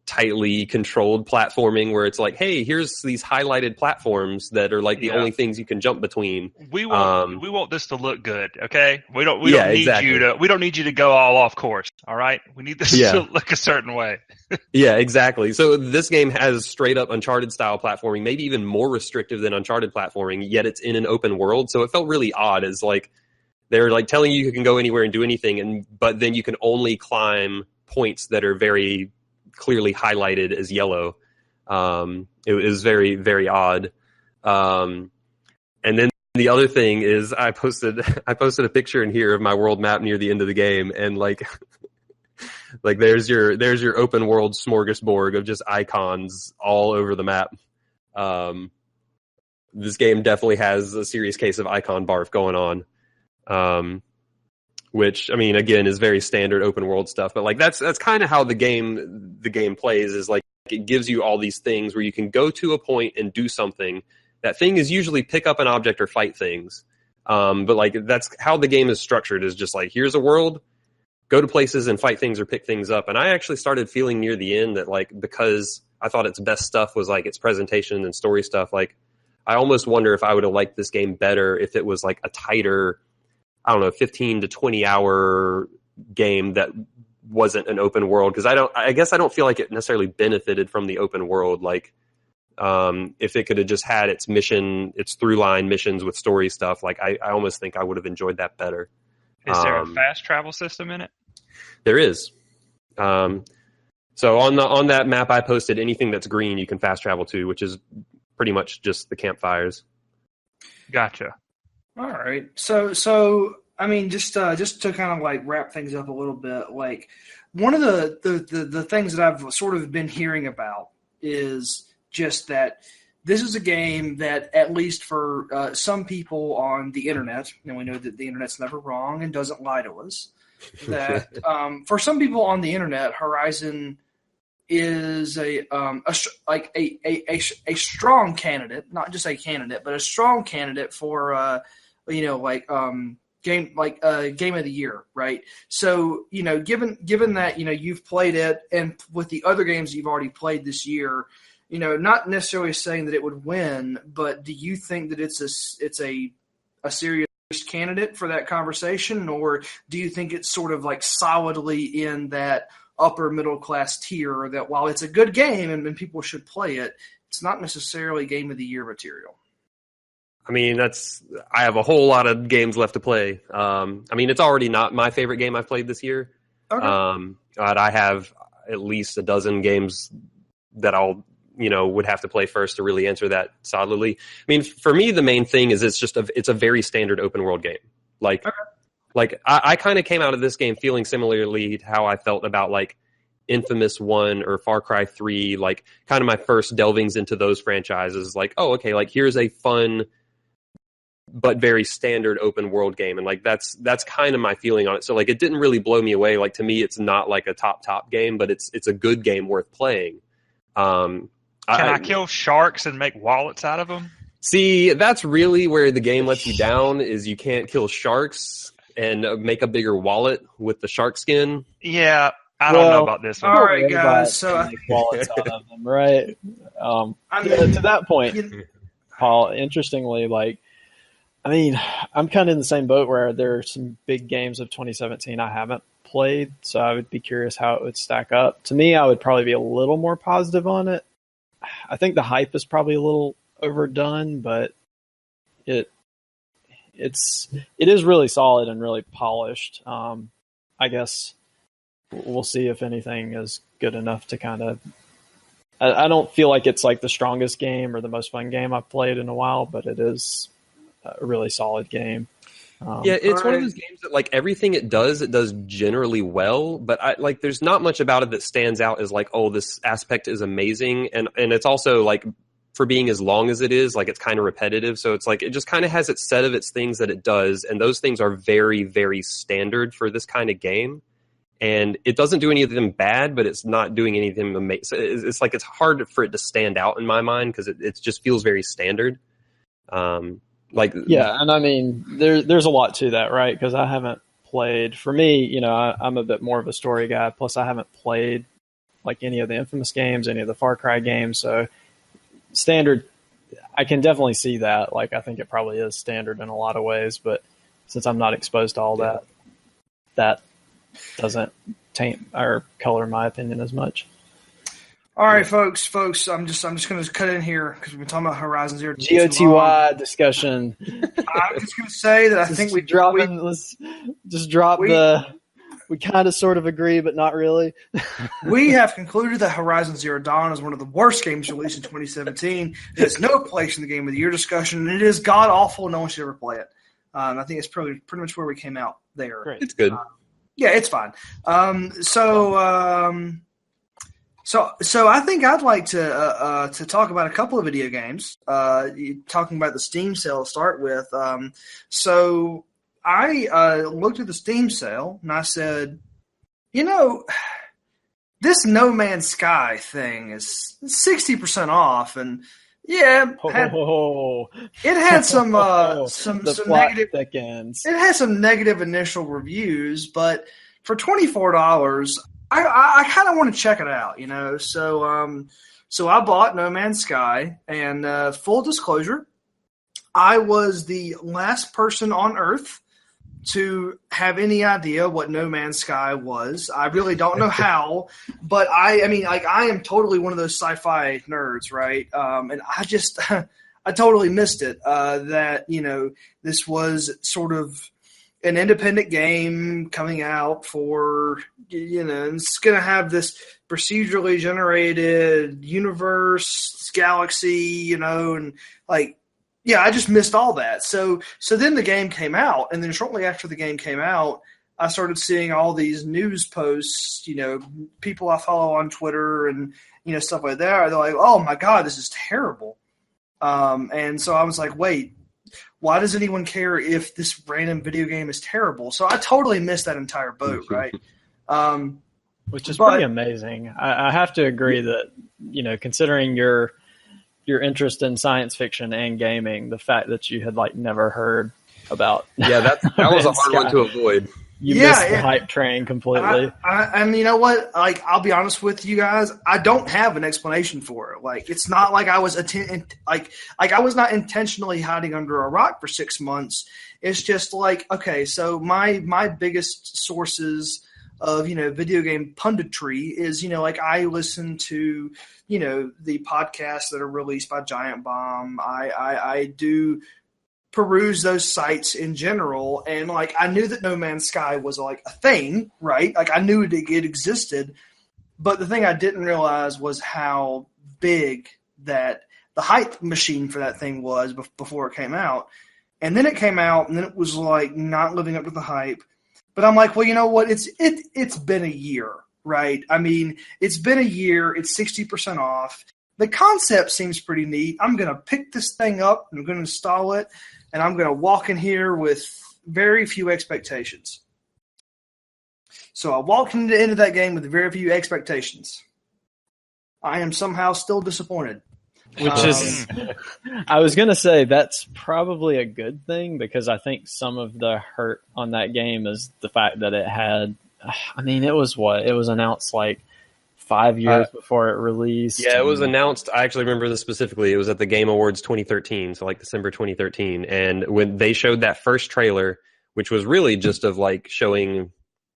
tightly controlled platforming where it's like, hey, here's these highlighted platforms that are like the only things you can jump between. We want this to look good, okay? We don't need you to go all off course, all right? We need this to look a certain way. Yeah, exactly. So this game has straight up Uncharted style platforming, maybe even more restrictive than Uncharted platforming, yet it's in an open world. So it felt really odd as like they're like telling you can go anywhere and do anything, but then you can only climb points that are very clearly highlighted as yellow. It was very, very odd. And then the other thing is I posted a picture in here of my world map near the end of the game, and like there's your open world smorgasbord of just icons all over the map. This game definitely has a serious case of icon barf going on. Which, I mean, again, is very standard open world stuff, but like that's kind of how the game plays, is like it gives you all these things where you can go to a point and do something. That thing is usually pick up an object or fight things. But like that's how the game is structured, is just like, here's a world, go to places and fight things or pick things up. And I actually started feeling near the end that like, because I thought its best stuff was like its presentation and story stuff, like I almost wonder if I would have liked this game better if it was like a tighter, I don't know, 15 to 20 hour game that wasn't an open world. Because I guess I don't feel like it necessarily benefited from the open world. Like, if it could have just had its through line missions with story stuff, like I almost think I would have enjoyed that better. Is there a fast travel system in it? There is. So on that map I posted, anything that's green you can fast travel to, which is pretty much just the campfires. Gotcha. All right. So I mean, just to kind of like wrap things up a little bit, like one of the things that I've sort of been hearing about is just that this is a game that, at least for some people on the internet, and we know that the internet's never wrong and doesn't lie to us, that for some people on the internet, Horizon is a strong candidate, not just a candidate, but a strong candidate for game of the year, right? So, given that, you've played it, and with the other games you've already played this year, not necessarily saying that it would win, but do you think that it's a serious candidate for that conversation, or do you think it's sort of like solidly in that upper middle class tier that while it's a good game and people should play it, it's not necessarily game of the year material? I mean, I have a whole lot of games left to play. It's already not my favorite game I've played this year. Okay. But I have at least a dozen games that I'll, would have to play first to really answer that solidly. I mean, for me, the main thing is it's a very standard open world game. I kind of came out of this game feeling similarly to how I felt about like Infamous 1 or Far Cry 3, like kind of my first delvings into those franchises. Like, oh, okay, like here's a fun but very standard open world game, and like that's kind of my feeling on it. So like it didn't really blow me away. Like to me, it's not like a top game, but it's a good game worth playing. Can I kill sharks and make wallets out of them? See, that's really where the game lets you down, is you can't kill sharks and make a bigger wallet with the shark skin. Yeah, I don't know about this one. All right, guys. So make wallets out of them, right? To that point, Paul, interestingly, I'm kind of in the same boat where there are some big games of 2017 I haven't played, so I would be curious how it would stack up. To me, I would probably be a little more positive on it. I think the hype is probably a little overdone, but it is really solid and really polished. I guess we'll see if anything is good enough to kind of. I don't feel like it's like the strongest game or the most fun game I've played in a while, but it is a really solid game. It's one of those games that like everything it does generally well, but there's not much about it that stands out as like, oh, this aspect is amazing, and it's also like, for being as long as it is, like it's kind of repetitive, so it's like it just kind of has its set of its things that it does, and those things are very, very standard for this kind of game. And it doesn't do any of them bad, but it's not doing anything amazing. So it's like it's hard for it to stand out in my mind because it just feels very standard. And I mean, there's a lot to that, right? Because I haven't played. For me, I'm a bit more of a story guy. Plus, I haven't played like any of the Infamous games, any of the Far Cry games. So standard, I can definitely see that. Like, I think it probably is standard in a lot of ways. But since I'm not exposed to all that doesn't taint or color my opinion as much. All right, folks. I'm just going to cut in here because we've been talking about Horizon Zero Dawn. GOTY discussion. I'm just going to say that I think we kind of sort of agree, but not really. We have concluded that Horizon Zero Dawn is one of the worst games released in 2017. It has no place in the Game of the Year discussion, and it is god awful. No one should ever play it. I think it's pretty much where we came out there. Great. It's good. Yeah, it's fine. So I think I'd like to talk about a couple of video games. Talking about the Steam sale to start with. So I looked at the Steam sale and I said, this No Man's Sky thing is 60% off, and it had some negative. Thickens. It had some negative initial reviews, but for $24. I kind of want to check it out, So I bought No Man's Sky, and full disclosure, I was the last person on Earth to have any idea what No Man's Sky was. I really don't know how, but I am totally one of those sci-fi nerds, right? And I totally missed it. That this was sort of an independent game coming out for, it's going to have this procedurally generated universe, galaxy, and I just missed all that. So then the game came out, and then shortly after the game came out, I started seeing all these news posts, people I follow on Twitter and, stuff like that. They're like, oh my God, this is terrible. And so I was like, wait, why does anyone care if this random video game is terrible? So I totally missed that entire boat, right? Which is pretty amazing. I have to agree that, considering your interest in science fiction and gaming, the fact that you had never heard about. Yeah, that was a hard one to avoid. You missed the hype train completely. And you know what? Like, I'll be honest with you guys. I don't have an explanation for it. Like, it's not like I was I was not intentionally hiding under a rock for 6 months. It's just like, okay, so my biggest sources of, video game punditry is, like, I listen to, the podcasts that are released by Giant Bomb. I do peruse those sites in general, and like, I knew that No Man's Sky was like a thing, right? Like, I knew it existed, but the thing I didn't realize was how big that the hype machine for that thing was before it came out. And then it came out, and then it was like not living up to the hype. But I'm like, well, you know what? It's been a year, right? I mean, it's been a year. It's 60% off. The concept seems pretty neat. I'm going to pick this thing up, and I'm going to install it, and I'm going to walk in here with very few expectations. So I walked into that game with very few expectations. I am somehow still disappointed. Which is, I was going to say, that's probably a good thing, because I think some of the hurt on that game is the fact that it had, I mean, it was announced like 5 years before it released. Yeah, it was announced. I actually remember this specifically. It was at the Game Awards 2013, so like December 2013. And when they showed that first trailer, which was really just of like showing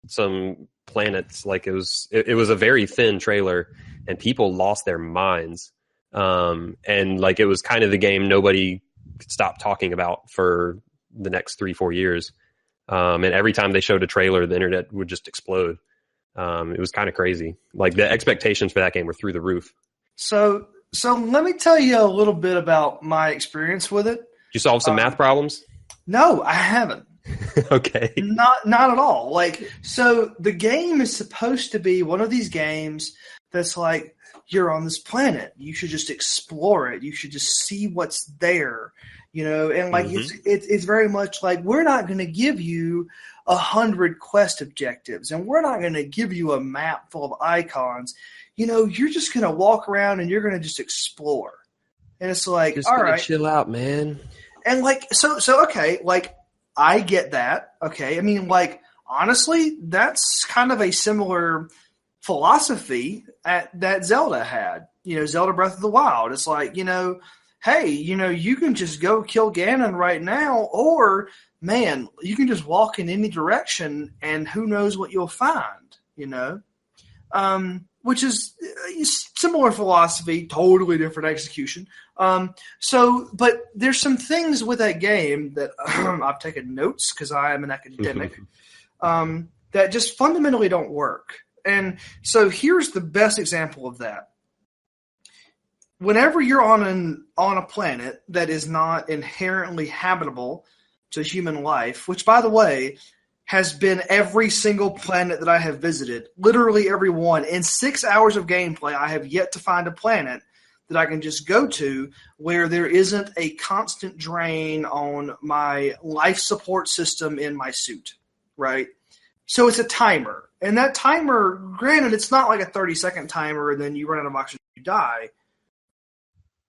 some planets, like it was a very thin trailer, and people lost their minds. And like, it was kind of the game nobody could stop talking about for the next 3-4 years. And every time they showed a trailer, the internet would just explode. It was kind of crazy. Like, the expectations for that game were through the roof. So let me tell you a little bit about my experience with it. Did you solve some math problems? No, I haven't. Okay. Not at all. Like, so the game is supposed to be one of these games that's like, you're on this planet. You should just explore it. You should just see what's there, and like, it's very much like, we're not going to give you 100 quest objectives, and we're not going to give you a map full of icons. You're just going to walk around and you're going to just explore. And it's like, just all right, chill out, man. And like, so okay, like, I get that. Okay. I mean, like, honestly, that's kind of a similar philosophy that Zelda had, Zelda Breath of the Wild. It's like, hey, you can just go kill Ganon right now, or, man, you can just walk in any direction and who knows what you'll find, which is similar philosophy, totally different execution. But there's some things with that game that I've taken notes because I am an academic, that just fundamentally don't work. And so here's the best example of that. Whenever you're on a planet that is not inherently habitable to human life, which, by the way, has been every single planet that I have visited, literally every one. In 6 hours of gameplay, I have yet to find a planet that I can just go to where there isn't a constant drain on my life support system in my suit, right? So it's a timer. And that timer, granted, it's not like a 30-second timer and then you run out of oxygen and you die.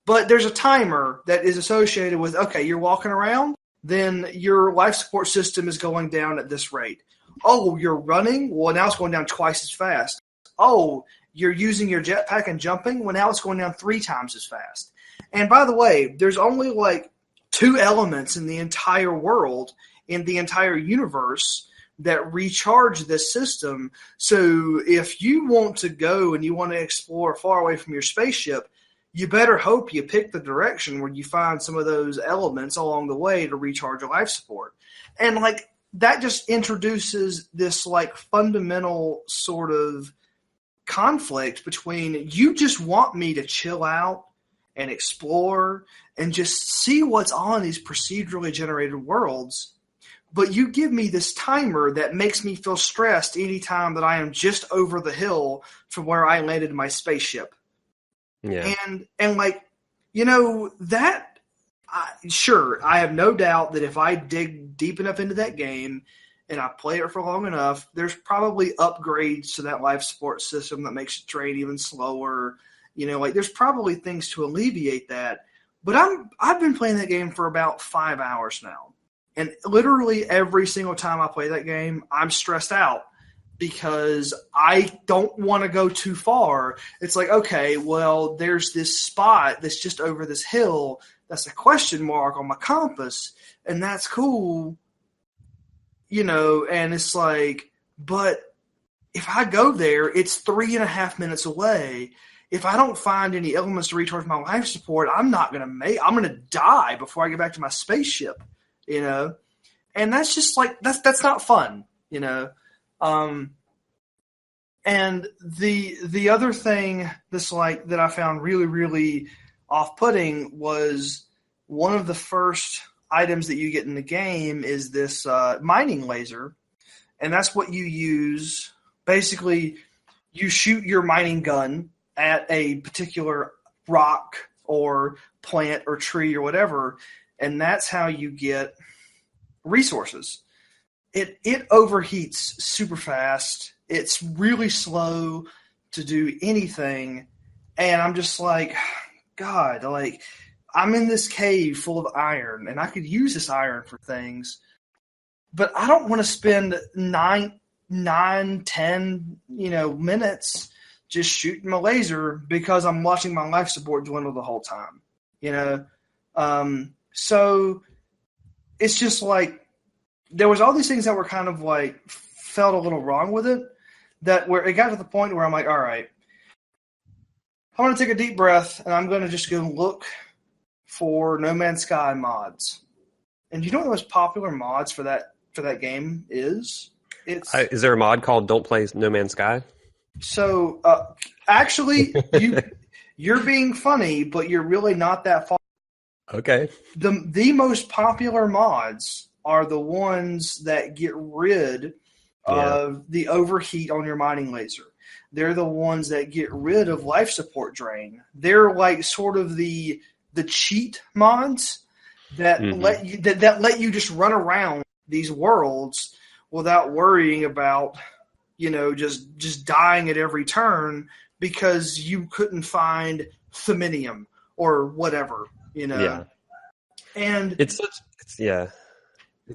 But there's a timer that is associated with, okay, you're walking around, then your life support system is going down at this rate. Oh, you're running? Well, now it's going down twice as fast. Oh, you're using your jetpack and jumping? Well, now it's going down 3 times as fast. And by the way, there's only like 2 elements in the entire world, in the entire universe, that recharge this system. So if you want to go and you want to explore far away from your spaceship, you better hope you pick the direction where you find some of those elements along the way to recharge your life support. And like, that just introduces this like fundamental sort of conflict between, you just want me to chill out and explore and just see what's on these procedurally generated worlds, but you give me this timer that makes me feel stressed anytime that I am just over the hill from where I landed my spaceship. Yeah. And like, that, sure, I have no doubt that if I dig deep enough into that game and I play it for long enough, there's probably upgrades to that life support system that makes it drain even slower. Like, there's probably things to alleviate that. But I've been playing that game for about 5 hours now. And literally every single time I play that game, I'm stressed out because I don't want to go too far. It's like, okay, well, there's this spot that's just over this hill that's a question mark on my compass, and that's cool, and it's like, but if I go there, it's 3.5 minutes away. If I don't find any elements to recharge my life support, I'm going to die before I get back to my spaceship, and that's just like, that's not fun, and the other thing that's like, that I found really, really off-putting was one of the first items that you get in the game is this mining laser, and that's what you use. Basically, you shoot your mining gun at a particular rock or plant or tree or whatever, and that's how you get resources. It overheats super fast. It's really slow to do anything, and I'm just like, God, like, I'm in this cave full of iron, and I could use this iron for things, but I don't want to spend 9, 10, minutes just shooting my laser because I'm watching my life support dwindle the whole time, So it's just like, there was all these things that were kind of like, felt a little wrong with it, that where it got to the point where I'm like, all right, I'm going to take a deep breath, and I'm going to just go look for No Man's Sky mods. And you know what the most popular mods for that game is? Is there a mod called Don't Play No Man's Sky? So, actually, you're being funny, but you're really not that far. Okay. The most popular mods are the ones that get rid of the overheat on your mining laser. They're the ones that get rid of life support drain. They're like sort of the cheat mods that let you just run around these worlds without worrying about just dying at every turn because you couldn't find Famicom or whatever, Yeah. And it's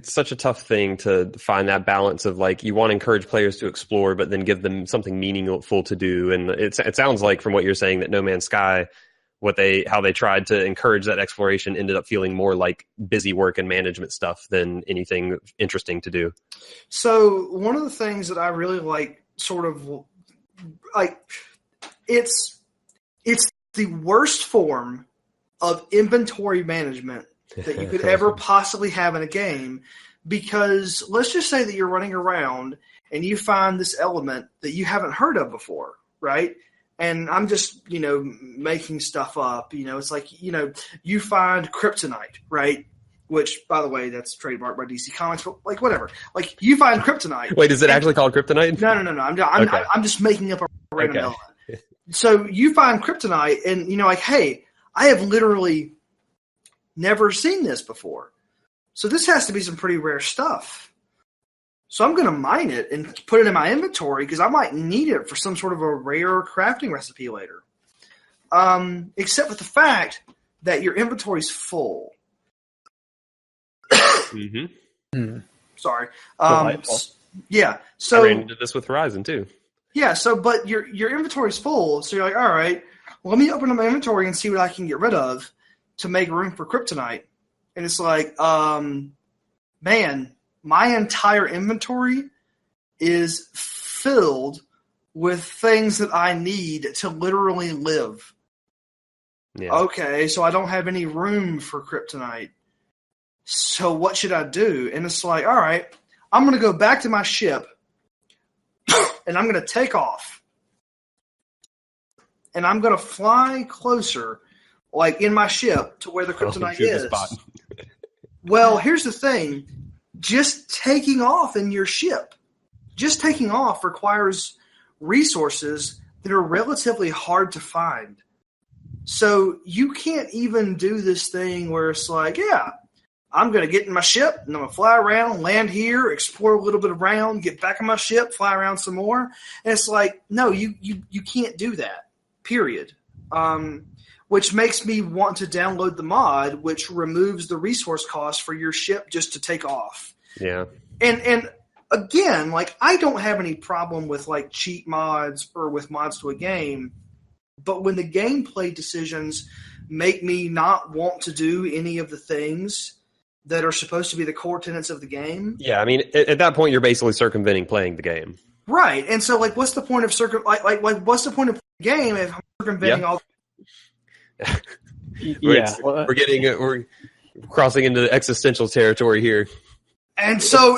such a tough thing to find that balance of, like, you want to encourage players to explore, but then give them something meaningful to do. And it sounds like, from what you're saying, that No Man's Sky, how they tried to encourage that exploration, ended up feeling more like busy work and management stuff than anything interesting to do. So one of the things that I really like, sort of like, it's the worst form of inventory management that you could ever possibly have in a game, because let's just say that you're running around and you find this element that you haven't heard of before, right? And I'm just, making stuff up. It's like, you find kryptonite, right? Which, by the way, that's trademarked by DC Comics, but like, whatever. Like, you find kryptonite. Wait, is it actually called kryptonite? No. I'm just making up a random element. So you find kryptonite, and like, hey, I have literally never seen this before. So this has to be some pretty rare stuff. So I'm going to mine it and put it in my inventory because I might need it for some sort of a rare crafting recipe later. Except for the fact that your inventory's full. Sorry. Yeah. So I ran into this with Horizon too. Yeah. So, but your inventory's full. So you're like, all right, well, let me open up my inventory and see what I can get rid of to make room for kryptonite. And it's like, man, my entire inventory is filled with things that I need to literally live. Yeah. Okay, so I don't have any room for kryptonite. So what should I do? And it's like, all right, I'm going to go back to my ship and I'm going to take off. And I'm going to fly closer, like in my ship, to where the kryptonite is. Well, here's the thing. Just taking off in your ship, just taking off requires resources that are relatively hard to find. So you can't even do this thing where it's like, yeah, I'm going to get in my ship and I'm going to fly around, land here, explore a little bit around, get back in my ship, fly around some more. And it's like, no, you can't do that, period. which makes me want to download the mod, which removes the resource cost for your ship just to take off. Yeah. And again, like, I don't have any problem with like cheat mods or with mods to a game, but when the gameplay decisions make me not want to do any of the things that are supposed to be the core tenets of the game. Yeah, I mean, at that point, you're basically circumventing playing the game. Right. And so, like, what's the point of what's the point of the game if I'm circumventing all? We're crossing into existential territory here. And so,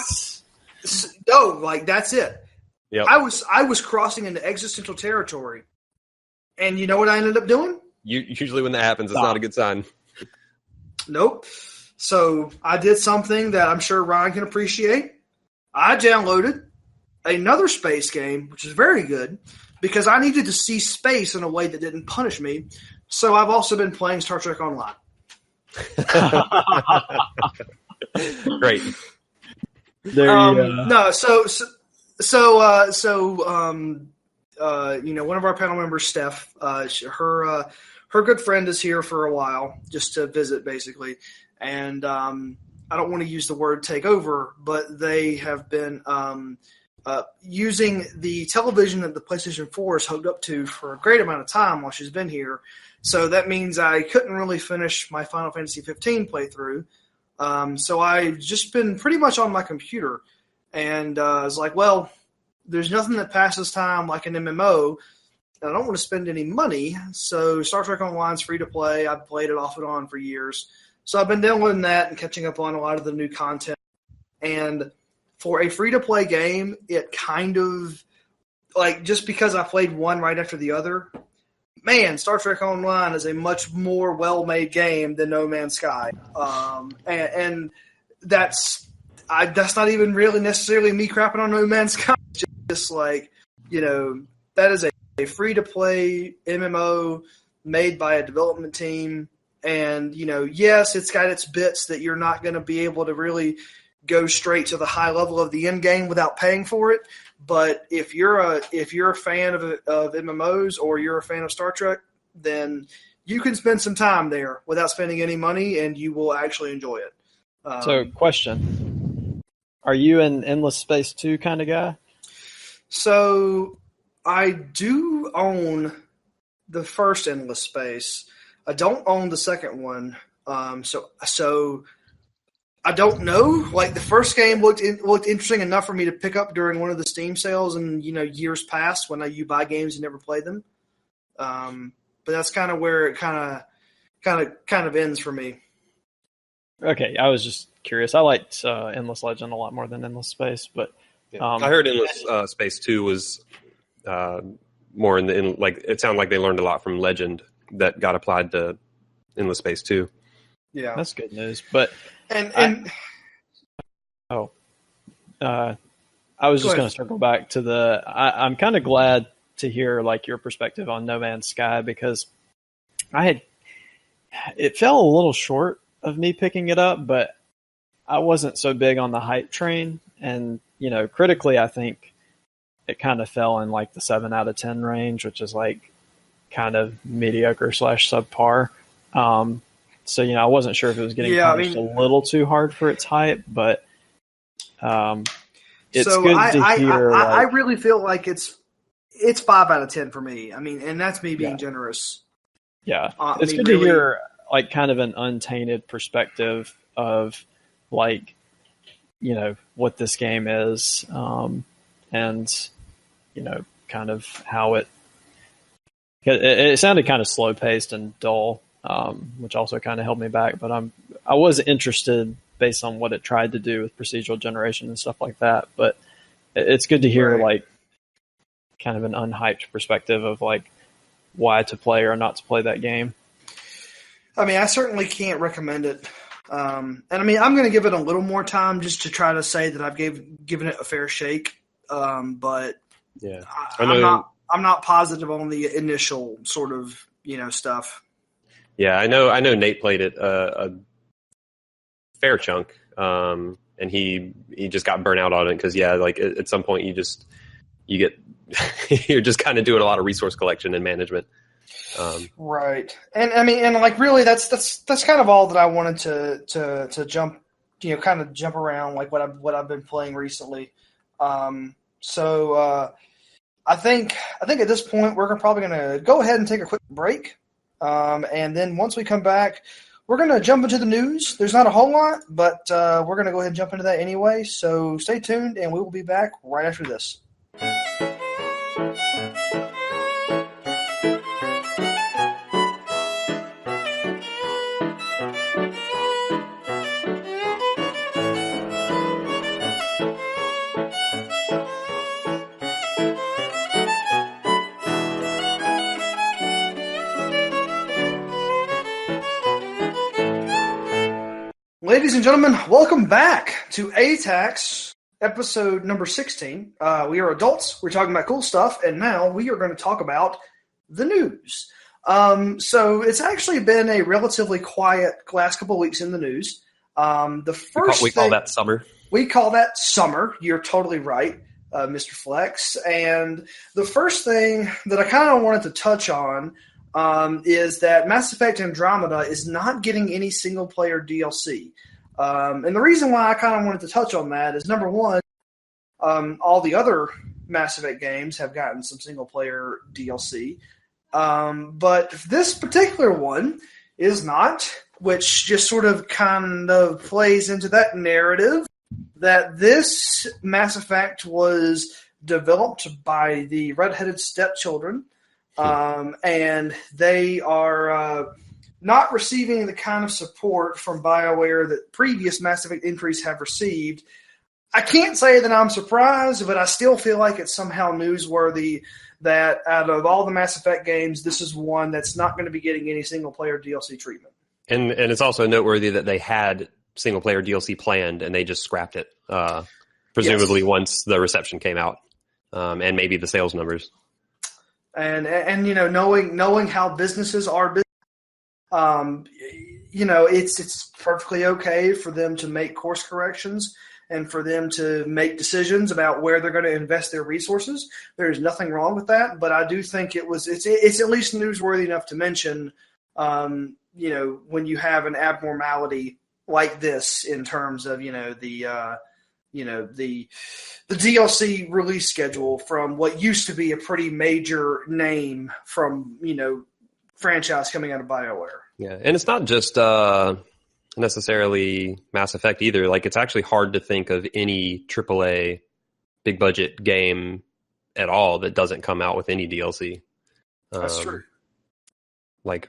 no, like, that's it. Yep. I was crossing into existential territory, and you know what I ended up doing? Usually when that happens, it's not a good sign. Nope. So I did something that I'm sure Ryan can appreciate. I downloaded another space game, which is very good, because I needed to see space in a way that didn't punish me. So I've also been playing Star Trek Online. Great. No, one of our panel members, Steph, her good friend is here for a while just to visit, basically. And I don't want to use the word take over, but they have been using the television that the PlayStation 4 is hooked up to for a great amount of time while she's been here. So that means I couldn't really finish my Final Fantasy 15 playthrough. So I've just been pretty much on my computer. And I was like, well, there's nothing that passes time like an MMO. And I don't want to spend any money. So Star Trek Online is free to play. I've played it off and on for years. So I've been downloading that and catching up on a lot of the new content. And for a free-to-play game, it kind of, like, just because I played one right after the other, man, Star Trek Online is a much more well-made game than No Man's Sky. And that's not even really necessarily me crapping on No Man's Sky. It's just like, that is a free-to-play MMO made by a development team. And, yes, it's got its bits that you're not going to be able to really go straight to the high level of the end game without paying for it. But if you're a fan of MMOs or you're a fan of Star Trek, then you can spend some time there without spending any money, and you will actually enjoy it. So, question: are you an Endless Space 2 kind of guy? So, I do own the first Endless Space. I don't own the second one. So I don't know. Like, the first game looked interesting enough for me to pick up during one of the Steam sales in years past when you buy games and never play them. But that's kind of where it kind of ends for me. Okay, I was just curious. I liked Endless Legend a lot more than Endless Space, but I heard Endless Space 2 was more it sounded like they learned a lot from Legend that got applied to Endless Space 2. Yeah, that's good news. But I was just going to circle back to I'm kind of glad to hear like your perspective on No Man's Sky, because it fell a little short of me picking it up, but I wasn't so big on the hype train, and critically I think it kind of fell in like the 7 out of 10 range, which is like kind of mediocre / subpar. So, I wasn't sure if it was getting punished a little too hard for its hype, but it's good to hear. I really feel like it's 5 out of 10 for me. I mean, and that's me being generous. Yeah. It's good to hear like kind of an untainted perspective of like, what this game is, and, kind of how it sounded kind of slow paced and dull, which also kind of held me back. But I was interested based on what it tried to do with procedural generation and stuff like that. But it's good to hear like kind of an unhyped perspective of like why to play or not to play that game. I mean, I certainly can't recommend it. And I mean, I'm going to give it a little more time just to try to say that I've given it a fair shake. But yeah, I'm not positive on the initial sort of, stuff. Yeah, I know Nate played it a fair chunk, and he just got burnt out on it because like at some point you get you're just kind of doing a lot of resource collection and management. Right. And I mean, and like really, that's kind of all that I wanted to jump, kind of jump around like what I've been playing recently. So I think at this point we're probably going to go ahead and take a quick break, and then once we come back, we're going to jump into the news. There's not a whole lot, but we're going to go ahead and jump into that anyway. So stay tuned, and we will be back right after this. Ladies and gentlemen, welcome back to ATACS episode number 16. We are adults. We're talking about cool stuff, and now we are going to talk about the news. So it's actually been a relatively quiet last couple of weeks in the news. We call that summer. We call that summer. You're totally right, Mr. Flex. And the first thing that I kind of wanted to touch on is that Mass Effect Andromeda is not getting any single-player DLC. And the reason why I kind of wanted to touch on that is, number one, all the other Mass Effect games have gotten some single-player DLC. But this particular one is not, which just sort of kind of plays into that narrative that this Mass Effect was developed by the Red-Headed Stepchildren, and they are not receiving the kind of support from BioWare that previous Mass Effect entries have received. I can't say that I'm surprised, but I still feel like it's somehow newsworthy that out of all the Mass Effect games, this is one that's not going to be getting any single-player DLC treatment. And it's also noteworthy that they had single-player DLC planned, and they just scrapped it, presumably once the reception came out, and maybe the sales numbers. And knowing how businesses are, it's perfectly okay for them to make course corrections and for them to make decisions about where they're going to invest their resources. There's nothing wrong with that, but I do think it's at least newsworthy enough to mention, when you have an abnormality like this in terms of, the DLC release schedule from what used to be a pretty major name from, franchise coming out of BioWare. Yeah, and it's not just necessarily Mass Effect either. Like, it's actually hard to think of any AAA big budget game at all that doesn't come out with any DLC. That's true. Like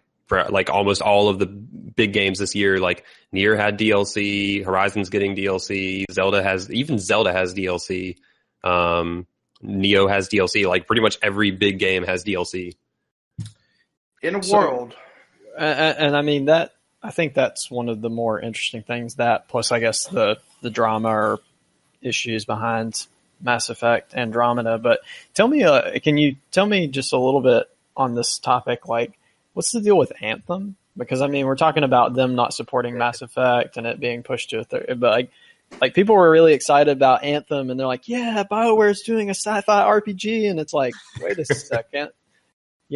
almost all of the big games this year, like Nier had DLC, Horizon's getting DLC, Zelda has DLC, Neo has DLC. Like, pretty much every big game has DLC. In a world. And I mean, that I think that's one of the more interesting things, that plus I guess the drama or issues behind Mass Effect Andromeda. But tell me, can you tell me just a little bit on this topic? Like, what's the deal with Anthem? Because I mean, we're talking about them not supporting Mass Effect and it being pushed to a third, but like people were really excited about Anthem, and they're like, "Yeah, BioWare's doing a sci-fi RPG," and it's like, wait a second.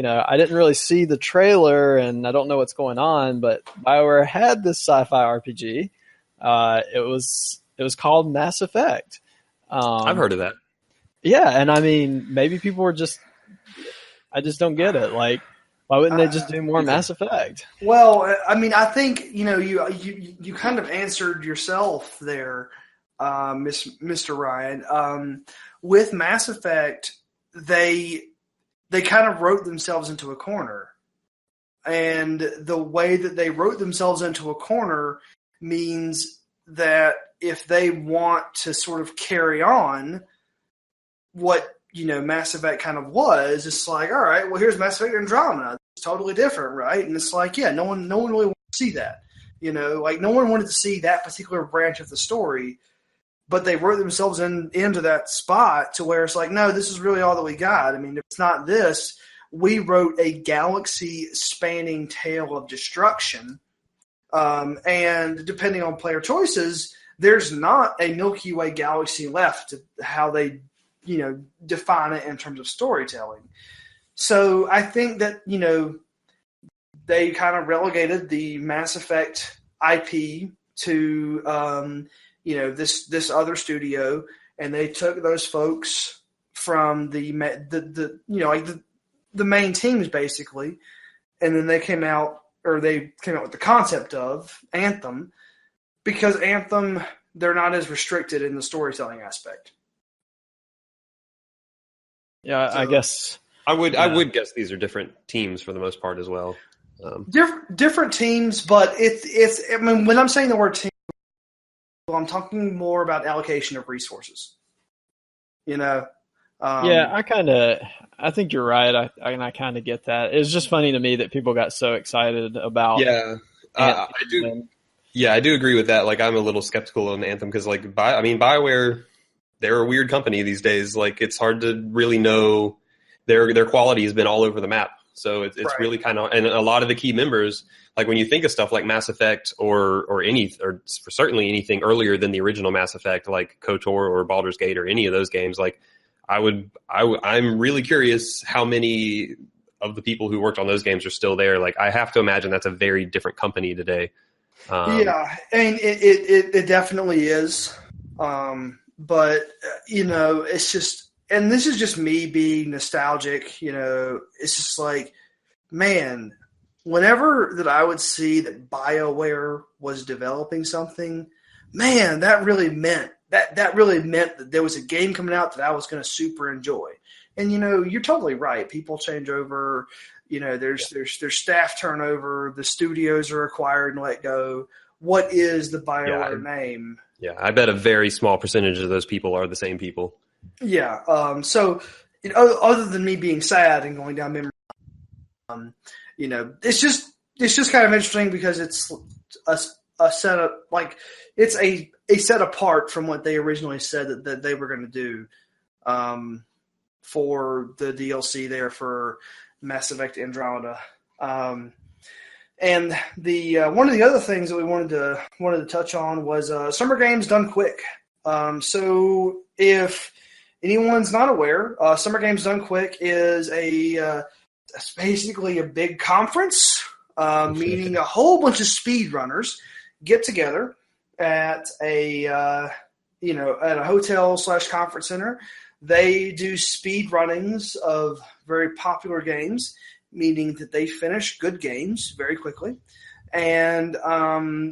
I didn't really see the trailer and I don't know what's going on, but BioWare had this sci-fi RPG. It was called Mass Effect. I've heard of that. Yeah. And I mean, maybe people were I just don't get it. Like, why wouldn't they just do more Mass Effect? Well, I mean, I think, you kind of answered yourself there, Mr. Ryan. With Mass Effect, they kind of wrote themselves into a corner. And the way that they wrote themselves into a corner means that if they want to sort of carry on what, Mass Effect kind of was, it's like, all right, well, here's Mass Effect Andromeda. It's totally different, right? And it's like, yeah, no one really wanted to see that. Like no one wanted to see that particular branch of the story. But they wrote themselves into that spot to where it's like, no, this is really all that we got. I mean, if it's not this, we wrote a galaxy-spanning tale of destruction. And depending on player choices, there's not a Milky Way galaxy left to how they, define it in terms of storytelling. So I think that, they kind of relegated the Mass Effect IP to, this other studio, and they took those folks from the main teams basically, and then they came out with the concept of Anthem, because Anthem, they're not as restricted in the storytelling aspect. Yeah, I guess I would guess these are different teams for the most part as well. Different teams, but it's. I mean, when I'm saying the word team, I'm talking more about allocation of resources. Yeah, I think you're right. I kind of get that. It's just funny to me that people got so excited about. Yeah, I do. Yeah, I do agree with that. Like, I'm a little skeptical on Anthem because, like, BioWare, they're a weird company these days. Like, it's hard to really know. Their quality has been all over the map. So it's right. Really kind of, and a lot of the key members, like when you think of stuff like Mass Effect or certainly anything earlier than the original Mass Effect, like KOTOR or Baldur's Gate or any of those games, like I'm really curious how many of the people who worked on those games are still there. Like, I have to imagine that's a very different company today. Yeah, and it definitely is. But it's just. And this is just me being nostalgic, it's just like, man, whenever that I would see that BioWare was developing something, man, that really meant that there was a game coming out that I was going to super enjoy. And, you're totally right. People change over, there's staff turnover, the studios are acquired and let go. What is the BioWare name? Yeah, I bet a very small percentage of those people are the same people. Yeah. So, other than me being sad and going down memory, it's just kind of interesting because it's a set up, like, it's a set apart from what they originally said that they were going to do, for the DLC there for Mass Effect Andromeda. And the one of the other things that we wanted to touch on was Summer Games Done Quick. So if anyone's not aware, Summer Games Done Quick is it's basically a big conference, meaning a whole bunch of speedrunners get together at a hotel/conference center. They do speed runnings of very popular games, meaning that they finish good games very quickly, and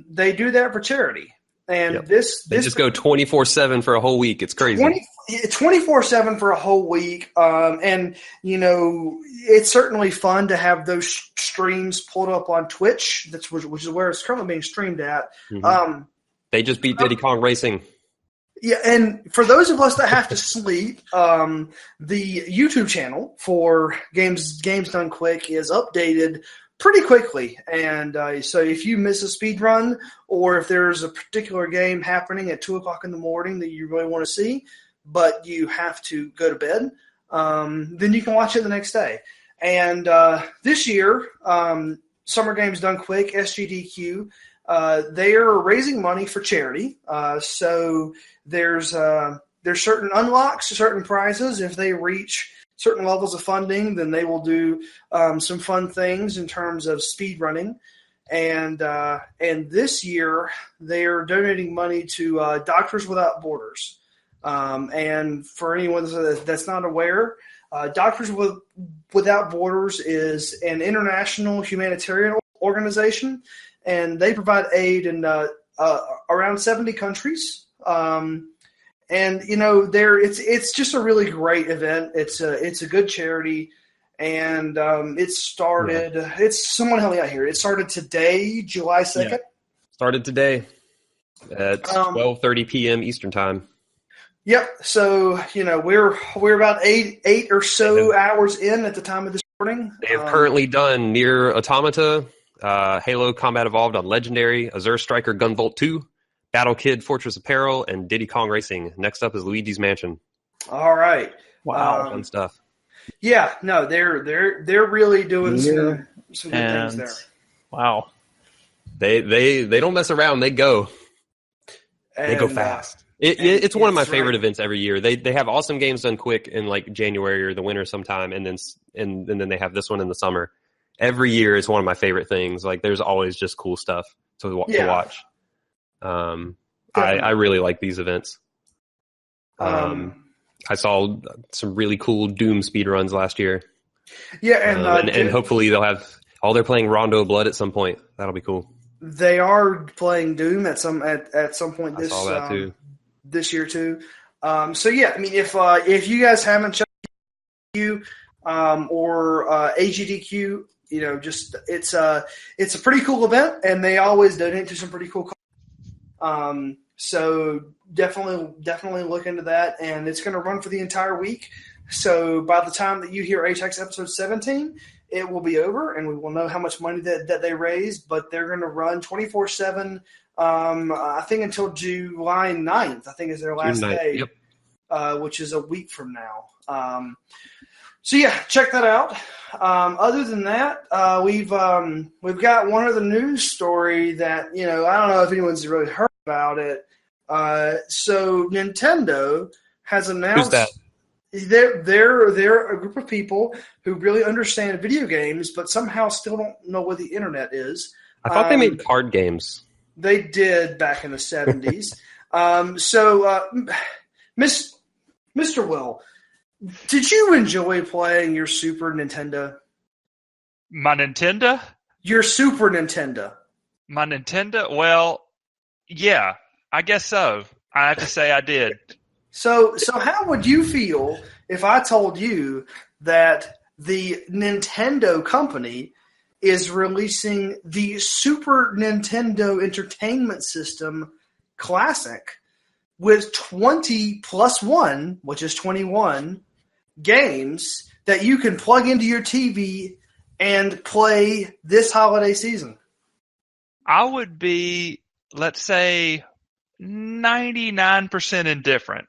they do that for charity. And they just go 24/7 for a whole week. It's crazy. 24/7 for a whole week. And it's certainly fun to have those streams pulled up on Twitch, which is where it's currently being streamed at. Mm-hmm. They just beat Diddy Kong Racing. Yeah, and for those of us that have to sleep, the YouTube channel for Games Done Quick is updated pretty quickly. And so if you miss a speed run, or if there's a particular game happening at 2 o'clock in the morning that you really want to see, but you have to go to bed, then you can watch it the next day. And this year, Summer Games Done Quick, SGDQ, they are raising money for charity. So there's certain unlocks, certain prizes. If they reach certain levels of funding, then they will do some fun things in terms of speed running. And this year, they're donating money to Doctors Without Borders. And for anyone that's not aware, Doctors Without Borders is an international humanitarian organization, and they provide aid in around 70 countries. And it's just a really great event. It's a good charity, and it started. Yeah. It's someone help me out here. It started today, July 2nd. Yeah. Started today at 12:30 p.m. Eastern time. Yep. So we're about eight or so hours in at the time of this recording. They have currently done Nier Automata, Halo Combat Evolved on Legendary, Azure Striker Gunvolt 2. Battle Kid, Fortress Apparel, and Diddy Kong Racing. Next up is Luigi's Mansion. All right. Wow, fun stuff. Yeah, no, they're really doing some good things there. Wow. They don't mess around, they go. And, they go fast. It's one of my favorite right. events every year. They have awesome games done quick in like January or the winter sometime, and then they have this one in the summer. Every year, it's one of my favorite things. Like, there's always just cool stuff to watch. I really like these events. I saw some really cool Doom speedruns last year. Yeah, and hopefully they're playing Rondo of Blood at some point. That'll be cool. They are playing Doom at some point I saw that too. This year too. So yeah, I mean, if you guys haven't checked Q or AGDQ, just it's a pretty cool event, and they always donate to some pretty cool causes. So definitely look into that, and it's going to run for the entire week. So by the time that you hear ATACS episode 17, it will be over, and we will know how much money that they raised. But they're going to run 24/7. I think until July 9th. I think is their last day, which is a week from now. So yeah, check that out. Other than that, we've got one other news story that I don't know if anyone's really heard about it. So Nintendo has announced. Who's that? They're a group of people who really understand video games, but somehow still don't know what the internet is. I thought they made card games. They did back in the 70s. Mr. Will, did you enjoy playing your Super Nintendo? My Nintendo? Your Super Nintendo. My Nintendo? Well, yeah, I guess so. I have to say I did. So how would you feel if I told you that the Nintendo company is releasing the Super Nintendo Entertainment System Classic with 20 plus 1, which is 21, games that you can plug into your TV and play this holiday season? I would be, let's say, 99% indifferent.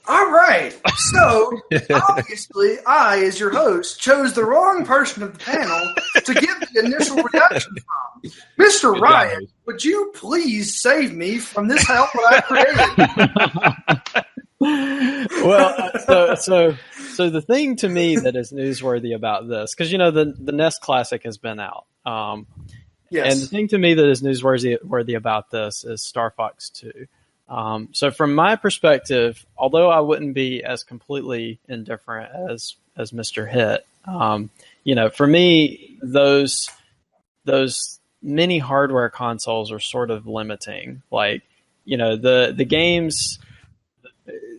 All right. So, obviously, I, as your host, chose the wrong person of the panel to give the initial reaction from. Mr. Ryan, would you please save me from this hell that I created? Well, so the thing to me that is newsworthy about this, because, the NES Classic has been out. Yes. And the thing to me that is newsworthy about this is Star Fox 2. So from my perspective, although I wouldn't be as completely indifferent as Mr. Hit, for me, those mini hardware consoles are sort of limiting. Like, the games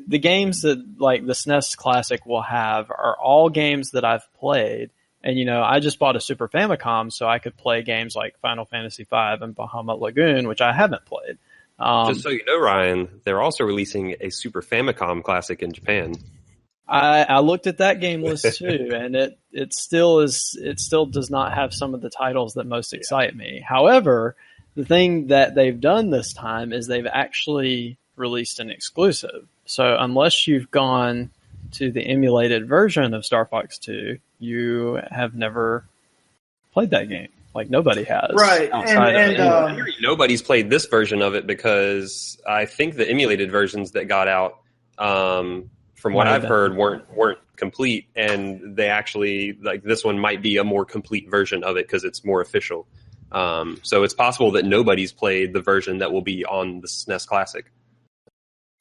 that like the SNES Classic will have are all games that I've played. And, I just bought a Super Famicom so I could play games like Final Fantasy V and Bahamut Lagoon, which I haven't played. Just so you know, Ryan, they're also releasing a Super Famicom Classic in Japan. I looked at that game list too, and it still does not have some of the titles that most excite me. However, the thing that they've done this time is they've actually released an exclusive. So unless you've gone to the emulated version of Star Fox 2, you have never played that game. Like, nobody has. Right. And nobody's played this version of it because I think the emulated versions that got out, from what I've heard, weren't complete, and they actually, like, this one might be a more complete version of it because it's more official. So it's possible that nobody's played the version that will be on the SNES Classic.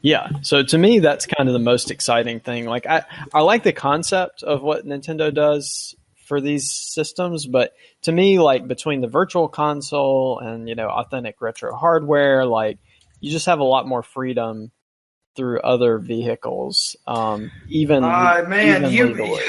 Yeah, so to me, that's kind of the most exciting thing. Like, I like the concept of what Nintendo does for these systems, but to me, like, between the virtual console and, authentic retro hardware, like, you just have a lot more freedom through other vehicles, even legally.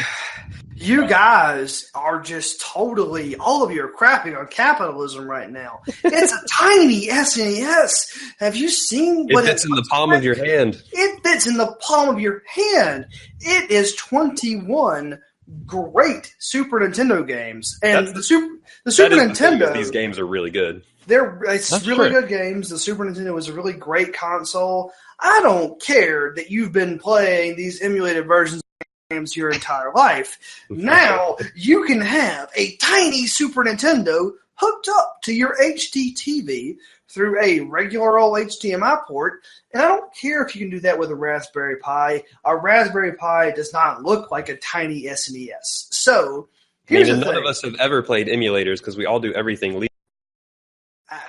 You guys are just totally, all of you are crapping on capitalism right now. It's a tiny SNES. Have you seen what it fits in the palm of your hand? It fits in the palm of your hand. It is 21 great Super Nintendo games. And the Super Nintendo, these games are really good. It's really good games. The Super Nintendo was a really great console. I don't care that you've been playing these emulated versions games your entire life. Now you can have a tiny Super Nintendo hooked up to your HD TV through a regular old HDMI port. And I don't care if you can do that with a Raspberry Pi. A Raspberry Pi does not look like a tiny SNES. So here's the thing. None of us have ever played emulators because we all do everything legally.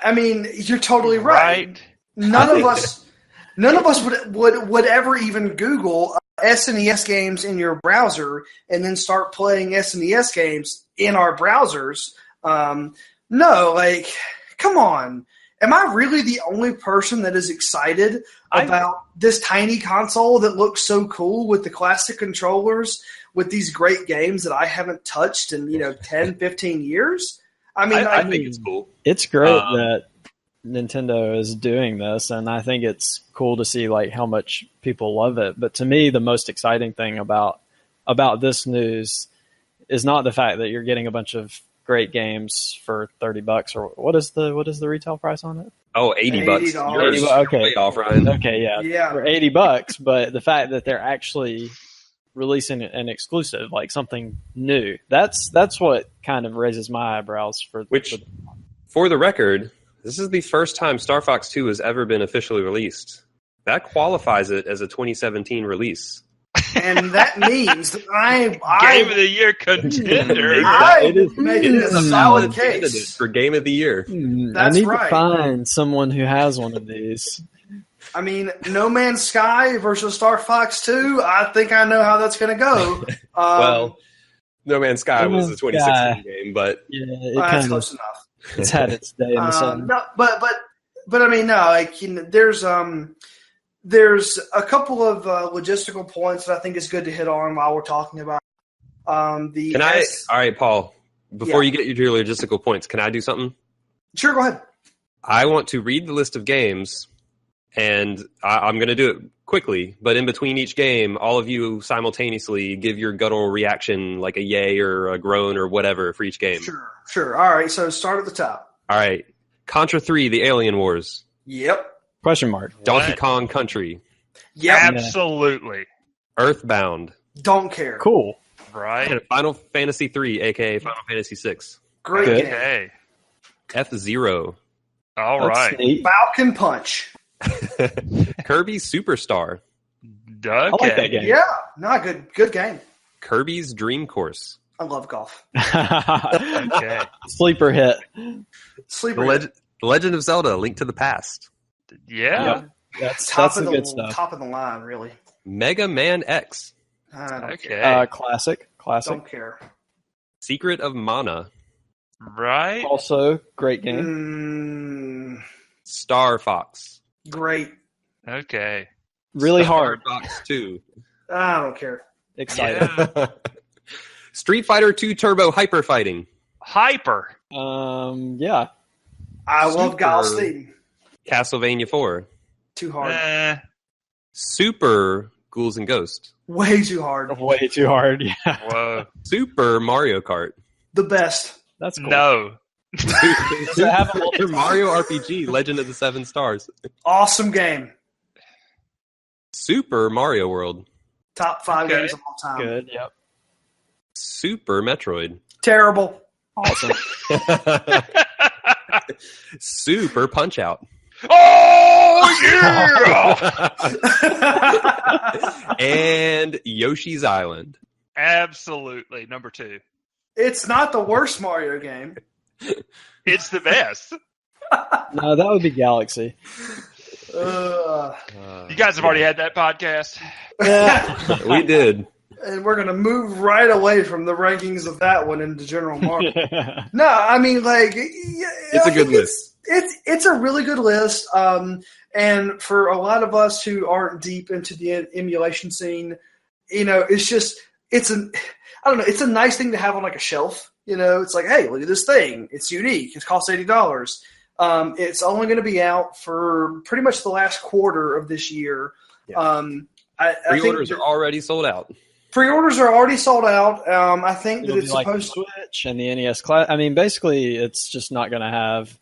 I mean, you're totally right. None of us would ever even Google SNES games in your browser and then start playing SNES games in our browsers. No, like, come on. Am I really the only person that is excited about this tiny console that looks so cool with the classic controllers with these great games that I haven't touched in, 10, 15 years? I mean, I think it's cool. It's great that Nintendo is doing this, and I think it's cool to see like how much people love it. But to me, the most exciting thing about this news is not the fact that you're getting a bunch of great games for $30, or what is the retail price on it? Oh, $80. $80. Okay. Way off, Ryan. Okay, yeah. For $80, but the fact that they're actually releasing an exclusive, like something new, that's what kind of raises my eyebrows for the record, this is the first time Star Fox 2 has ever been officially released. That qualifies it as a 2017 release. And that means that Game of the Year contender. It is a solid case for Game of the Year. I need to find someone who has one of these. I mean, No Man's Sky versus Star Fox 2, I think I know how that's going to go. Well, No Man's Sky was a 2016 game, but that's close enough. It's had its day in the sun. No, but I mean, no, like, there's a couple of logistical points that I think is good to hit on while we're talking about all right, Paul, before you get your logistical points, can I do something? Sure, go ahead. I want to read the list of games, and I'm going to do it quickly, but in between each game, all of you simultaneously give your guttural reaction, like a yay or a groan or whatever for each game. Sure. All right, so start at the top. All right. Contra 3, The Alien Wars. Yep. Question mark. Donkey Kong Country. Yep. Absolutely. Earthbound. Don't care. Cool. Right. And Final Fantasy 3, a.k.a. Final Fantasy 6. Great Good. game. Okay. F-Zero. All That's right. neat. Falcon Punch. Kirby Superstar. Okay. I like that game. Yeah. No, good game. Kirby's Dream Course. I love golf. Okay. Sleeper hit. The Legend of Zelda, Link to the Past. Yeah. Yep. That's the good stuff. Top of the line, really. Mega Man X. I don't Okay. care. Classic. Don't care. Secret of Mana. Right. Also, great game. Star Fox. Great. Okay. Really Star hard. Fox 2. I don't care. Exciting. Yeah. Street Fighter 2 Turbo Hyper Fighting. Hyper. Yeah. I love Galstein. Castlevania 4. Too hard. Super Ghouls and Ghosts. Way too hard. Way too hard. Yeah. Whoa. Super Mario Kart. The best. That's cool. No. Does it have a Super Mario RPG, Legend of the Seven Stars. Awesome game. Super Mario World. Top 5 Okay. games of all time. Good. Yep. Super Metroid. Terrible. Awesome. Super Punch Out. Oh yeah. And Yoshi's Island. Absolutely. Number 2. It's not the worst Mario game. It's the best. No, that would be Galaxy. You guys have already had that podcast. Yeah. We did. And we're going to move right away from the rankings of that one into general market. No, I mean, like, It's a good list. It's a really good list. And for a lot of us who aren't deep into the emulation scene, it's a nice thing to have on like a shelf. It's like, hey, look at this thing. It's unique. It costs $80. It's only going to be out for pretty much the last quarter of this year. Yeah. Pre-orders are already sold out. Pre-orders are already sold out. I think It'll that it's be like the supposed to. Switch and the NES Classic. I mean, basically, it's just not going to have.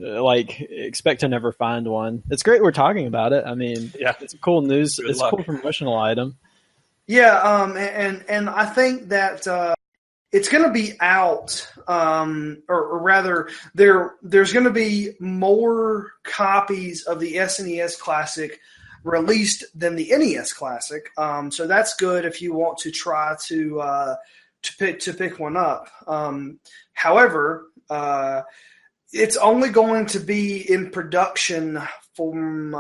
Expect to never find one. It's great we're talking about it. I mean, Yeah. it's a cool news. Good A luck. cool promotional item. Yeah, and I think that it's going to be out, or rather, there's going to be more copies of the SNES Classic released than the NES Classic. So that's good if you want to try to pick one up. However, it's only going to be in production from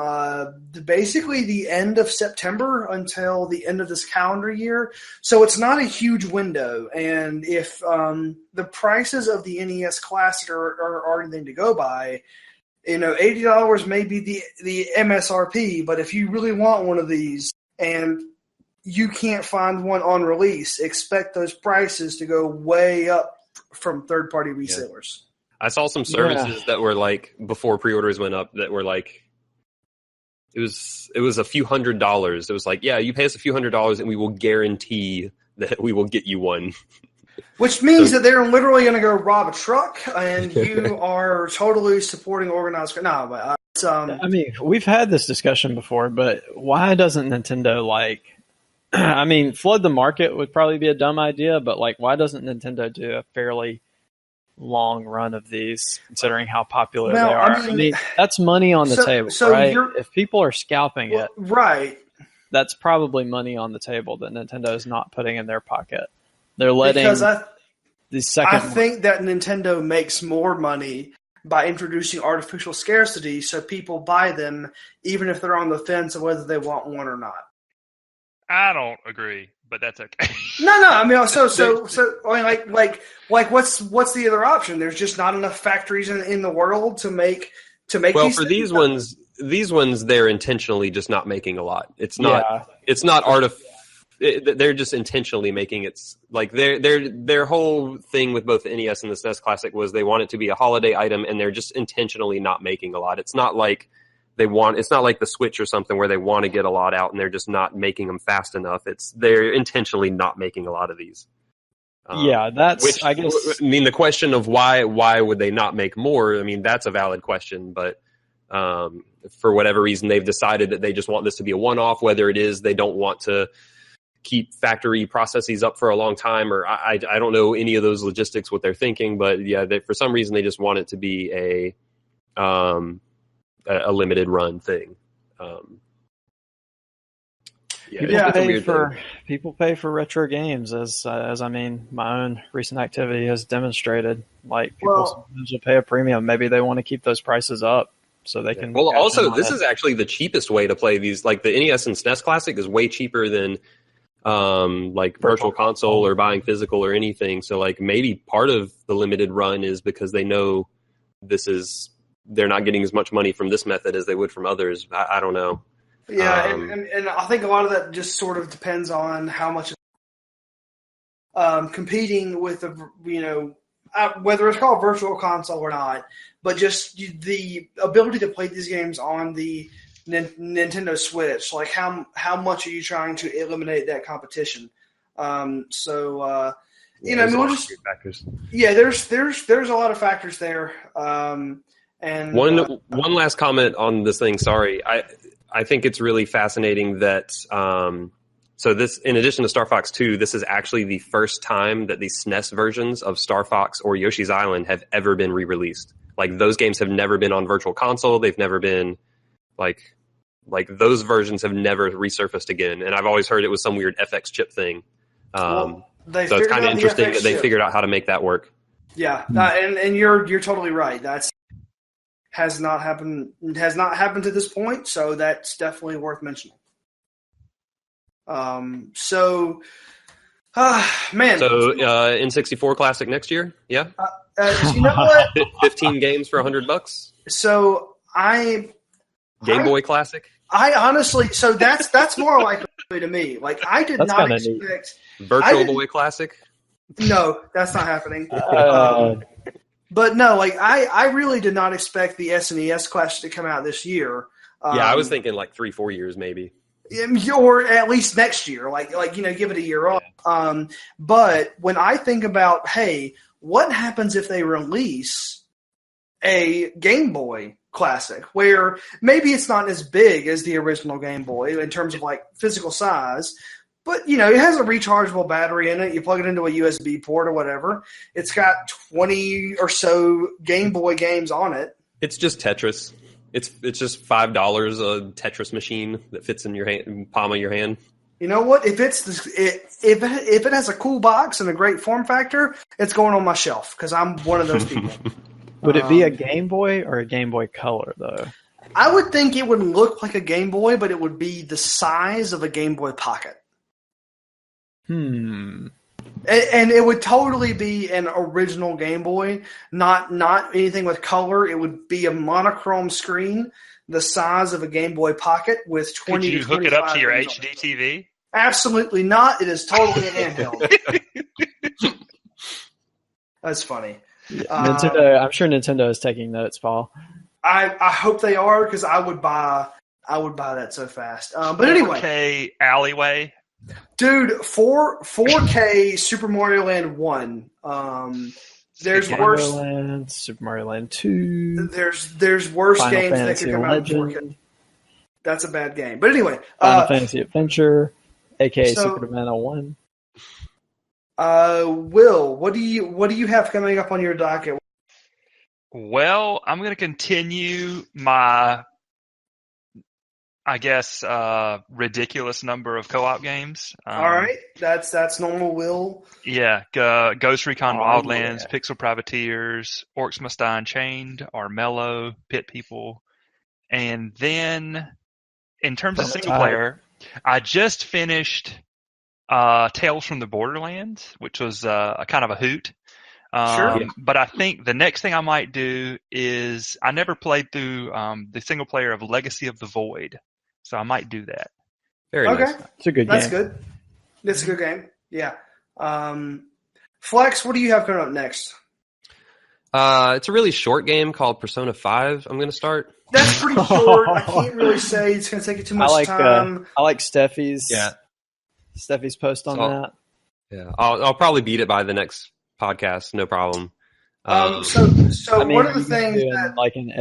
basically the end of September until the end of this calendar year. So it's not a huge window. And if the prices of the NES Classic are anything to go by, $80 may be the MSRP. But if you really want one of these and you can't find one on release, expect those prices to go way up from third-party resellers. Yeah. I saw some services that were like, before pre-orders went up, that were like, it was a few $100s. It was like, yeah, you pay us a few $100 and we will guarantee that we will get you one. Which means that they're literally going to go rob a truck, and you are totally supporting organized crime. No, but I mean, we've had this discussion before, but why doesn't Nintendo flood the market would probably be a dumb idea, but why doesn't Nintendo do a fairly long run of these, considering how popular they are? I mean, that's money on the table, right? If people are scalping it, right, that's probably money on the table that Nintendo is not putting in their pocket. They're letting I think that Nintendo makes more money by introducing artificial scarcity, so people buy them even if they're on the fence of whether they want one or not. I don't agree, but that's okay. No. I mean, what's the other option? There's just not enough factories in the world to make. Well, for these ones, they're intentionally just not making a lot. It's not. Yeah. It's not they're just intentionally making it like their whole thing with both the NES and the SNES Classic was they want it to be a holiday item, and they're just intentionally not making a lot. It's not like it's not like the Switch or something where they want to get a lot out and they're just not making them fast enough. They're intentionally not making a lot of these. That's, I guess. I mean, the question of why would they not make more? I mean, that's a valid question, but for whatever reason, they've decided that they just want this to be a one-off, whether it is they don't want to keep factory processes up for a long time, or I don't know any of those logistics, what they're thinking, but yeah, for some reason they just want it to be a limited run thing. People pay for retro games, as I mean, my own recent activity has demonstrated. People sometimes will pay a premium. Maybe they want to keep those prices up so they can. Well, also, this is actually the cheapest way to play these. Like the NES and SNES Classic is way cheaper than Virtual Console or buying physical or anything. So maybe part of the limited run is because they know they're not getting as much money from this method as they would from others. I don't know. Yeah, and I think a lot of that just sort of depends on how much competing with whether it's called Virtual Console or not, but just the ability to play these games on the Nintendo Switch. How much are you trying to eliminate that competition? There's a lot of factors there. And one last comment on this thing. Sorry, I think it's really fascinating that so this, in addition to Star Fox 2, this is actually the first time that the SNES versions of Star Fox or Yoshi's Island have ever been re-released. Those games have never been on Virtual Console. They've never been those versions have never resurfaced again. And I've always heard it was some weird FX chip thing. So it's kind of interesting that they figured out how to make that work. Yeah, and you're totally right. That's has not happened to this point, so that's definitely worth mentioning. Man. So N64 Classic next year, yeah. You know what? 15 games for $100. So Game Boy Classic. I honestly, so that's more likely to me. I did not expect Virtual Boy Classic. No, that's not happening. But no, I really did not expect the SNES Classic to come out this year. I was thinking 3-4 years maybe. Or at least next year, give it a year off. But when I think about, hey, what happens if they release a Game Boy Classic where maybe it's not as big as the original Game Boy in terms of physical size, But, it has a rechargeable battery in it. You plug it into a USB port or whatever. It's got 20 or so Game Boy games on it. It's just Tetris. It's just $5 a Tetris machine that fits in your palm of your hand. You know what? If it has a cool box and a great form factor, it's going on my shelf because I'm one of those people. Would it be a Game Boy or a Game Boy Color, though? I would think it would look like a Game Boy, but it would be the size of a Game Boy Pocket. And it would totally be an original Game Boy, not anything with color. It would be a monochrome screen, the size of a Game Boy Pocket with 20 Could you hook it up to your HD TV? Absolutely not. It is totally an handheld. That's funny. Nintendo. I'm sure Nintendo is taking notes, Paul. I hope they are because I would buy that so fast. But anyway, 4K alleyway. Dude, 4K Super Mario Land 1. There's worse. Super Mario Land 2. There's worse Final games Fantasy that could come out in 4K. That's a bad game. But anyway, Final Fantasy Adventure, aka Super Nintendo 1. Will, what do you have coming up on your docket? Well, I'm going to continue my, I guess, ridiculous number of co-op games. All right, that's normal, Will. Yeah, Ghost Recon Wildlands, Pixel Privateers, Orcs Must Die Unchained, Armello, Pit People, and then in terms of single player, I just finished Tales from the Borderlands, which was a kind of a hoot. Sure. But I think the next thing I might do is I never played through the single player of Legacy of the Void, so I might do that. Very nice. It's a good game. That's good. It's a good game. Yeah. Flex, what do you have coming up next? It's a really short game called Persona 5. I'm going to start. That's pretty short. I can't really say it's going to take you too much time. I like Steffi's post on that. Yeah, I'll probably beat it by the next podcast, no problem. So one of the things that like an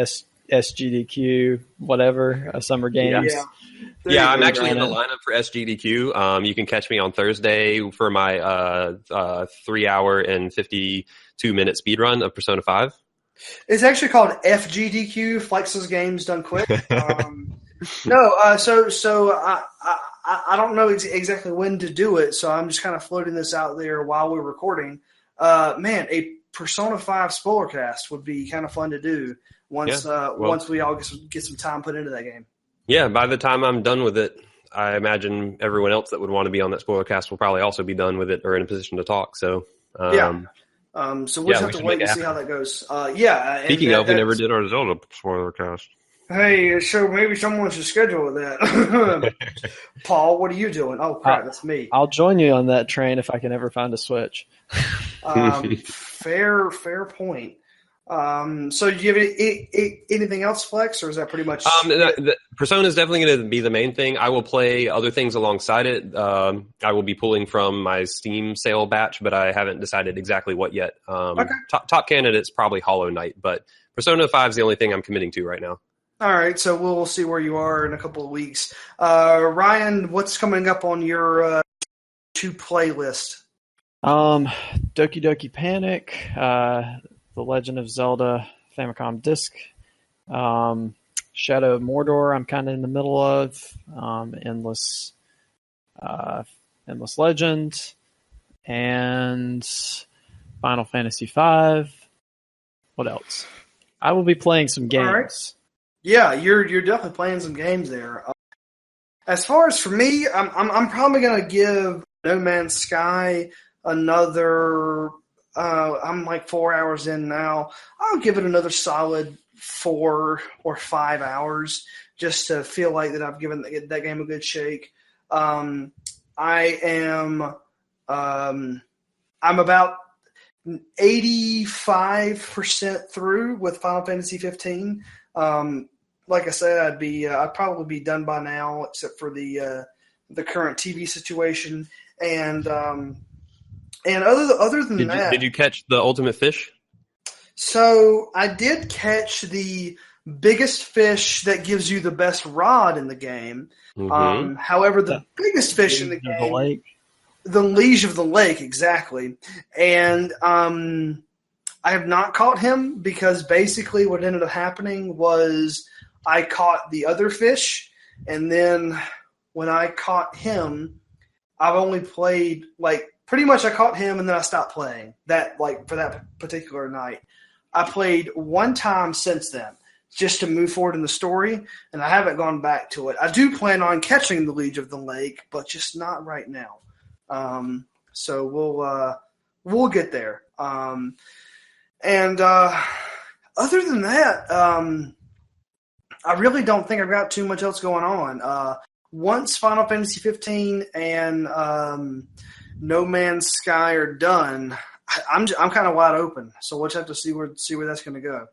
SGDQ, whatever, Summer Games. Yeah, I'm actually in the lineup for SGDQ. You can catch me on Thursday for my 3 hour and 52-minute speed run of Persona 5. It's actually called FGDQ, Flex's Games Done Quick. So I don't know exactly when to do it, so I'm just kind of floating this out there while we're recording. Man, a Persona 5 spoiler cast would be kind of fun to do once we all get some time put into that game. Yeah, by the time I'm done with it, I imagine everyone else that would want to be on that spoiler cast will probably also be done with it or in a position to talk. So so we'll just have to wait and see how that goes. Speaking of, we never did our Zelda spoiler cast. Hey, so maybe someone should schedule that. Paul, what are you doing? Oh, crap, that's me. I'll join you on that train if I can ever find a Switch. Fair point. So do you have anything else, Flex, or is that pretty much Persona is definitely going to be the main thing. I will play other things alongside it. I will be pulling from my Steam sale batch, but I haven't decided exactly what yet. Okay. Top candidate's probably Hollow Knight, but Persona 5 is the only thing I'm committing to right now. All right, so we'll see where you are in a couple of weeks. Ryan, what's coming up on your to playlist? Doki Doki Panic, The Legend of Zelda Famicom Disc, Shadow of Mordor I'm kind of in the middle of, Endless Legend, and Final Fantasy V. What else? I will be playing some games. All right. Yeah, you're definitely playing some games there. As far as for me, I'm probably going to give No Man's Sky another. I'm like 4 hours in now. I'll give it another solid 4 or 5 hours just to feel like that I've given that game a good shake. I'm about 85% through with Final Fantasy 15. Like I said, I'd probably be done by now, except for the current TV situation. And other than that, did you catch the Ultimate Fish? So I did catch the biggest fish that gives you the best rod in the game. Mm-hmm. However, the biggest fish in the game, the liege of the lake, exactly. And I have not caught him because basically what ended up happening was I caught the other fish, and then when I caught him, I've only played pretty much I caught him and then I stopped playing that for that particular night. I played one time since then just to move forward in the story, and I haven't gone back to it. I do plan on catching the Liege of the Lake, but just not right now. So we'll get there. And other than that, I really don't think I've got too much else going on. Once Final Fantasy 15 and No Man's Sky are done, I'm kind of wide open. So we'll just have to see where that's going to go.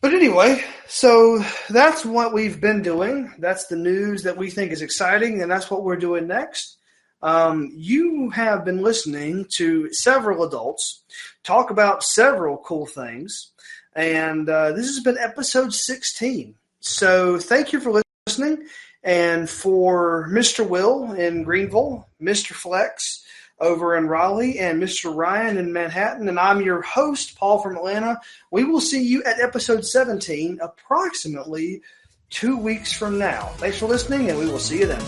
But anyway, so that's what we've been doing. That's the news that we think is exciting, and that's what we're doing next. You have been listening to several adults talk about several cool things, and this has been episode 16. So thank you for listening, and for Mr. Will in Greenville, Mr. Flex over in Raleigh, and Mr. Ryan in Manhattan, and I'm your host, Paul from Atlanta. We will see you at episode 17 approximately 2 weeks from now. Thanks for listening, and we will see you then.